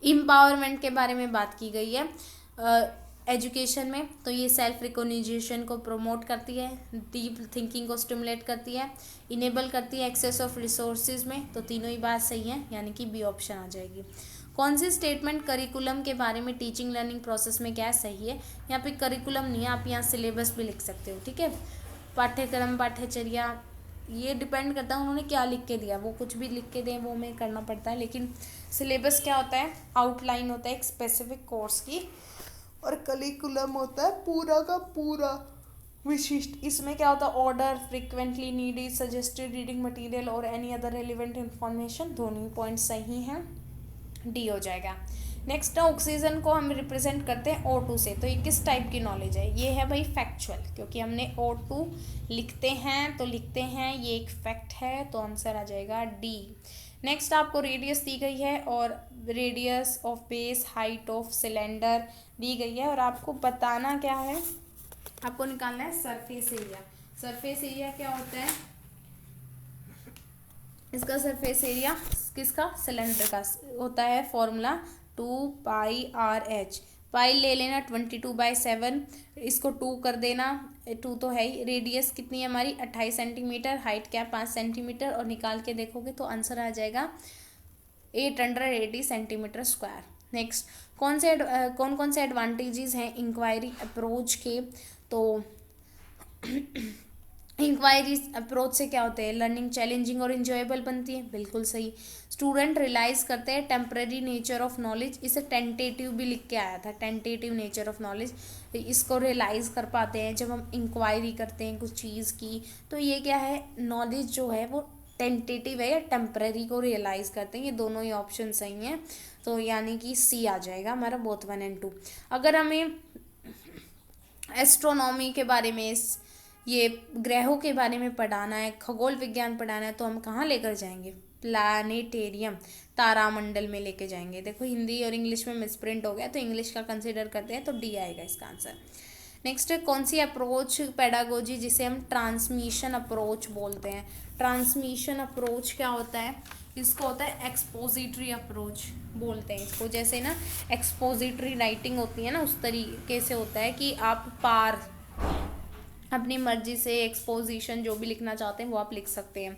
एम्पावरमेंट के बारे में बात की गई है एजुकेशन में, तो ये सेल्फ रिकॉग्निशन को प्रमोट करती है, डीप थिंकिंग को स्टिमुलेट करती है, इनेबल करती है एक्सेस ऑफ रिसोर्सेज में, तो तीनों ही बात सही है, यानी कि बी ऑप्शन आ जाएगी। कौन सी स्टेटमेंट करिकुलम के बारे में टीचिंग लर्निंग प्रोसेस में क्या सही है, यहाँ पे करिकुलम नहीं है, आप यहाँ सिलेबस भी लिख सकते हो, ठीक है, पाठ्यक्रम पाठ्यचर्या, ये डिपेंड करता है उन्होंने क्या लिख के दिया, वो कुछ भी लिख के दें वो हमें करना पड़ता है, लेकिन सिलेबस क्या होता है, आउटलाइन होता है एक स्पेसिफिक कोर्स की, और करिकुलम होता है पूरा का पूरा विशिष्ट। इसमें क्या होता है, order, frequently needed, suggested reading material और एनी अदर रेलिवेंट इन्फॉर्मेशन, दोनों पॉइंट सही हैं, डी हो जाएगा। नेक्स्ट ऑक्सीजन को हम रिप्रेजेंट करते हैं O2 से, तो ये किस टाइप की नॉलेज है, ये है भाई फैक्चुअल, क्योंकि हमने O2 लिखते हैं तो लिखते हैं, ये एक फैक्ट है, तो आंसर आ जाएगा डी। नेक्स्ट आपको रेडियस दी गई है और radius of base, height of cylinder दी गई है, और आपको बताना क्या है, आपको निकालना है सरफेस एरिया। सरफेस एरिया क्या होता है, इसका सरफेस एरिया किसका, सिलेंडर का होता है फॉर्मूला 2πr/h। पाई ले लेना 22/7, इसको 2 कर देना, 2 तो है ही। रेडियस कितनी है हमारी 28 सेंटीमीटर, हाइट क्या 5 सेंटीमीटर, और निकाल के देखोगे तो आंसर आ जाएगा 880 सेंटीमीटर स्क्वायर। नेक्स्ट, कौन कौन से एडवांटेजेस हैं इंक्वायरी अप्रोच के, तो इंक्वायरी अप्रोच से क्या होते हैं, लर्निंग चैलेंजिंग और इंजॉयबल बनती है, बिल्कुल सही। स्टूडेंट रियलाइज करते हैं टेम्पररी नेचर ऑफ नॉलेज, इसे टेंटेटिव भी लिख के आया था, टेंटेटिव नेचर ऑफ नॉलेज, इसको रियलाइज कर पाते हैं जब हम इंक्वायरी करते हैं कुछ चीज़ की। तो ये क्या है, नॉलेज जो है वो टेंटेटिव है या टेम्पररी को रियलाइज करते हैं, ये दोनों ही ऑप्शन सही हैं। तो यानी कि सी आ जाएगा हमारा बोथ 1 और 2। अगर हमें एस्ट्रोनॉमी के बारे में, ये ग्रहों के बारे में पढ़ाना है, खगोल विज्ञान पढ़ाना है, तो हम कहाँ लेकर जाएंगे, प्लानिटेरियम, तारामंडल में लेके जाएंगे। देखो हिंदी और इंग्लिश में मिसप्रिंट हो गया, तो इंग्लिश का कंसिडर करते हैं, तो डी आएगा इसका आंसर। नेक्स्ट, कौन सी अप्रोच पेडागोजी जिसे हम ट्रांसमिशन अप्रोच बोलते हैं। ट्रांसमिशन अप्रोच क्या होता है, इसको होता है एक्सपोजिटरी अप्रोच बोलते हैं इसको। जैसे ना एक्सपोजिटरी राइटिंग होती है ना, उस तरीके से होता है कि आप पार अपनी मर्जी से एक्सपोजिशन जो भी लिखना चाहते हैं वो आप लिख सकते हैं।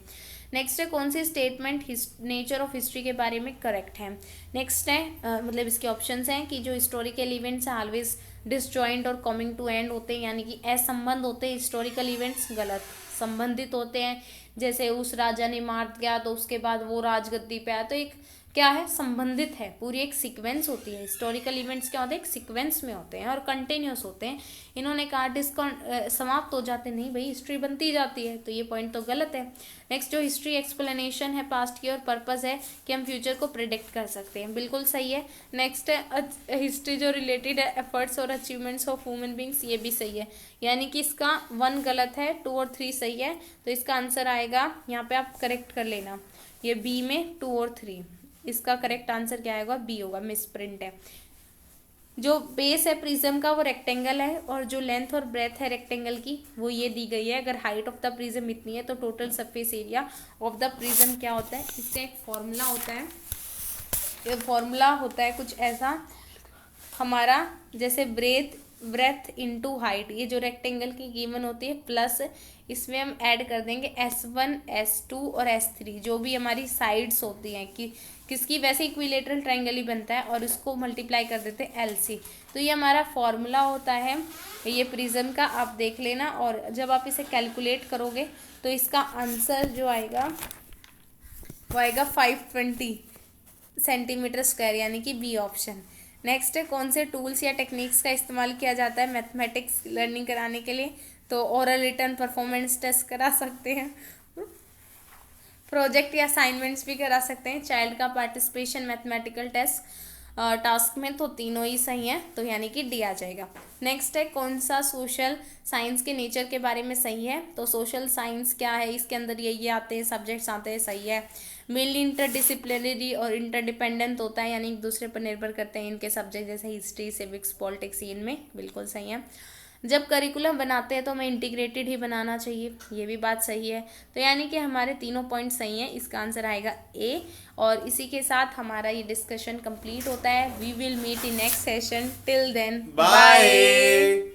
नेक्स्ट है, कौन सी स्टेटमेंट नेचर ऑफ हिस्ट्री के बारे में करेक्ट है। नेक्स्ट है मतलब इसके ऑप्शंस हैं कि जो हिस्टोरिकल इवेंट्स हैं ऑलवेज डिसजॉइंट और कमिंग टू एंड होते हैं, यानी कि असंबंध होते हैं हिस्टोरिकल इवेंट्स, गलत, संबंधित होते हैं। जैसे उस राजा ने मार दिया तो उसके बाद वो राजगद्दी पे आया, तो एक क्या है, संबंधित है, पूरी एक सीक्वेंस होती है। हिस्टोरिकल इवेंट्स क्या होते हैं, एक सीक्वेंस में होते हैं और कंटिन्यूस होते हैं। इन्होंने कहा समाप्त हो जाते, नहीं भाई, हिस्ट्री बनती जाती है, तो ये पॉइंट तो गलत है। नेक्स्ट, जो हिस्ट्री एक्सप्लेनेशन है पास्ट की और पर्पस है कि हम फ्यूचर को प्रिडिक्ट कर सकते हैं, बिल्कुल सही है। नेक्स्ट है, हिस्ट्री जो रिलेटेड है एफर्ट्स और अचीवमेंट्स ऑफ ह्यूमन बींग्स, ये भी सही है, यानी कि इसका 1 गलत है, 2 और 3 सही है, तो इसका आंसर आएगा, यहाँ पे आप करेक्ट कर लेना, ये बी में 2 और 3, इसका करेक्ट आंसर क्या आएगा, बी होगा, मिसप्रिंट है। जो बेस है प्रिज्म का वो रेक्टेंगल है, और जो लेंथ और ब्रेथ है रेक्टेंगल की वो ये दी गई है। अगर हाइट ऑफ द प्रिज्म इतनी है तो total surface area of the prism क्या होता है, इससे एक फॉर्मूला होता है, ये फॉर्मूला होता है कुछ ऐसा हमारा, जैसे ब्रेथ इनटू हाइट, ये जो रेक्टेंगल की गिवन होती है, प्लस इसमें हम ऐड कर देंगे S1 S2 और S3, जो भी हमारी साइड्स होती हैं कि किसकी, वैसे इक्विलेटरल ट्रायंगल ही बनता है, और इसको मल्टीप्लाई कर देते हैं LC। तो ये हमारा फॉर्मूला होता है ये प्रिज्म का, आप देख लेना, और जब आप इसे कैलकुलेट करोगे तो इसका आंसर जो आएगा वो आएगा 520 सेंटीमीटर स्क्वायर, यानी कि बी ऑप्शन। नेक्स्ट है, कौन से टूल्स या टेक्निक्स का इस्तेमाल किया जाता है मैथमेटिक्स लर्निंग कराने के लिए, तो ओरल रिटर्न परफॉर्मेंस टेस्ट करा सकते हैं, प्रोजेक्ट या असाइनमेंट्स भी करा सकते हैं, चाइल्ड का पार्टिसिपेशन मैथमेटिकल टेस्ट टास्क में, तो तीनों ही सही हैं, तो यानी कि डी आ जाएगा। नेक्स्ट है, कौन सा सोशल साइंस के नेचर के बारे में सही है, तो सोशल साइंस क्या है, इसके अंदर ये आते हैं, सब्जेक्ट्स आते हैं, सही है। मेनली इंटरडिसिप्लिनरी और इंटरडिपेंडेंट होता है, यानी एक दूसरे पर निर्भर करते हैं इनके सब्जेक्ट, जैसे हिस्ट्री, सिविक्स, पॉलिटिक्स, इनमें बिल्कुल सही है। जब करिकुलम बनाते हैं तो हमें इंटीग्रेटेड ही बनाना चाहिए, ये भी बात सही है। तो यानी कि हमारे तीनों पॉइंट सही हैं, इसका आंसर आएगा ए। और इसी के साथ हमारा ये डिस्कशन कंप्लीट होता है। We will meet in next session, till then bye.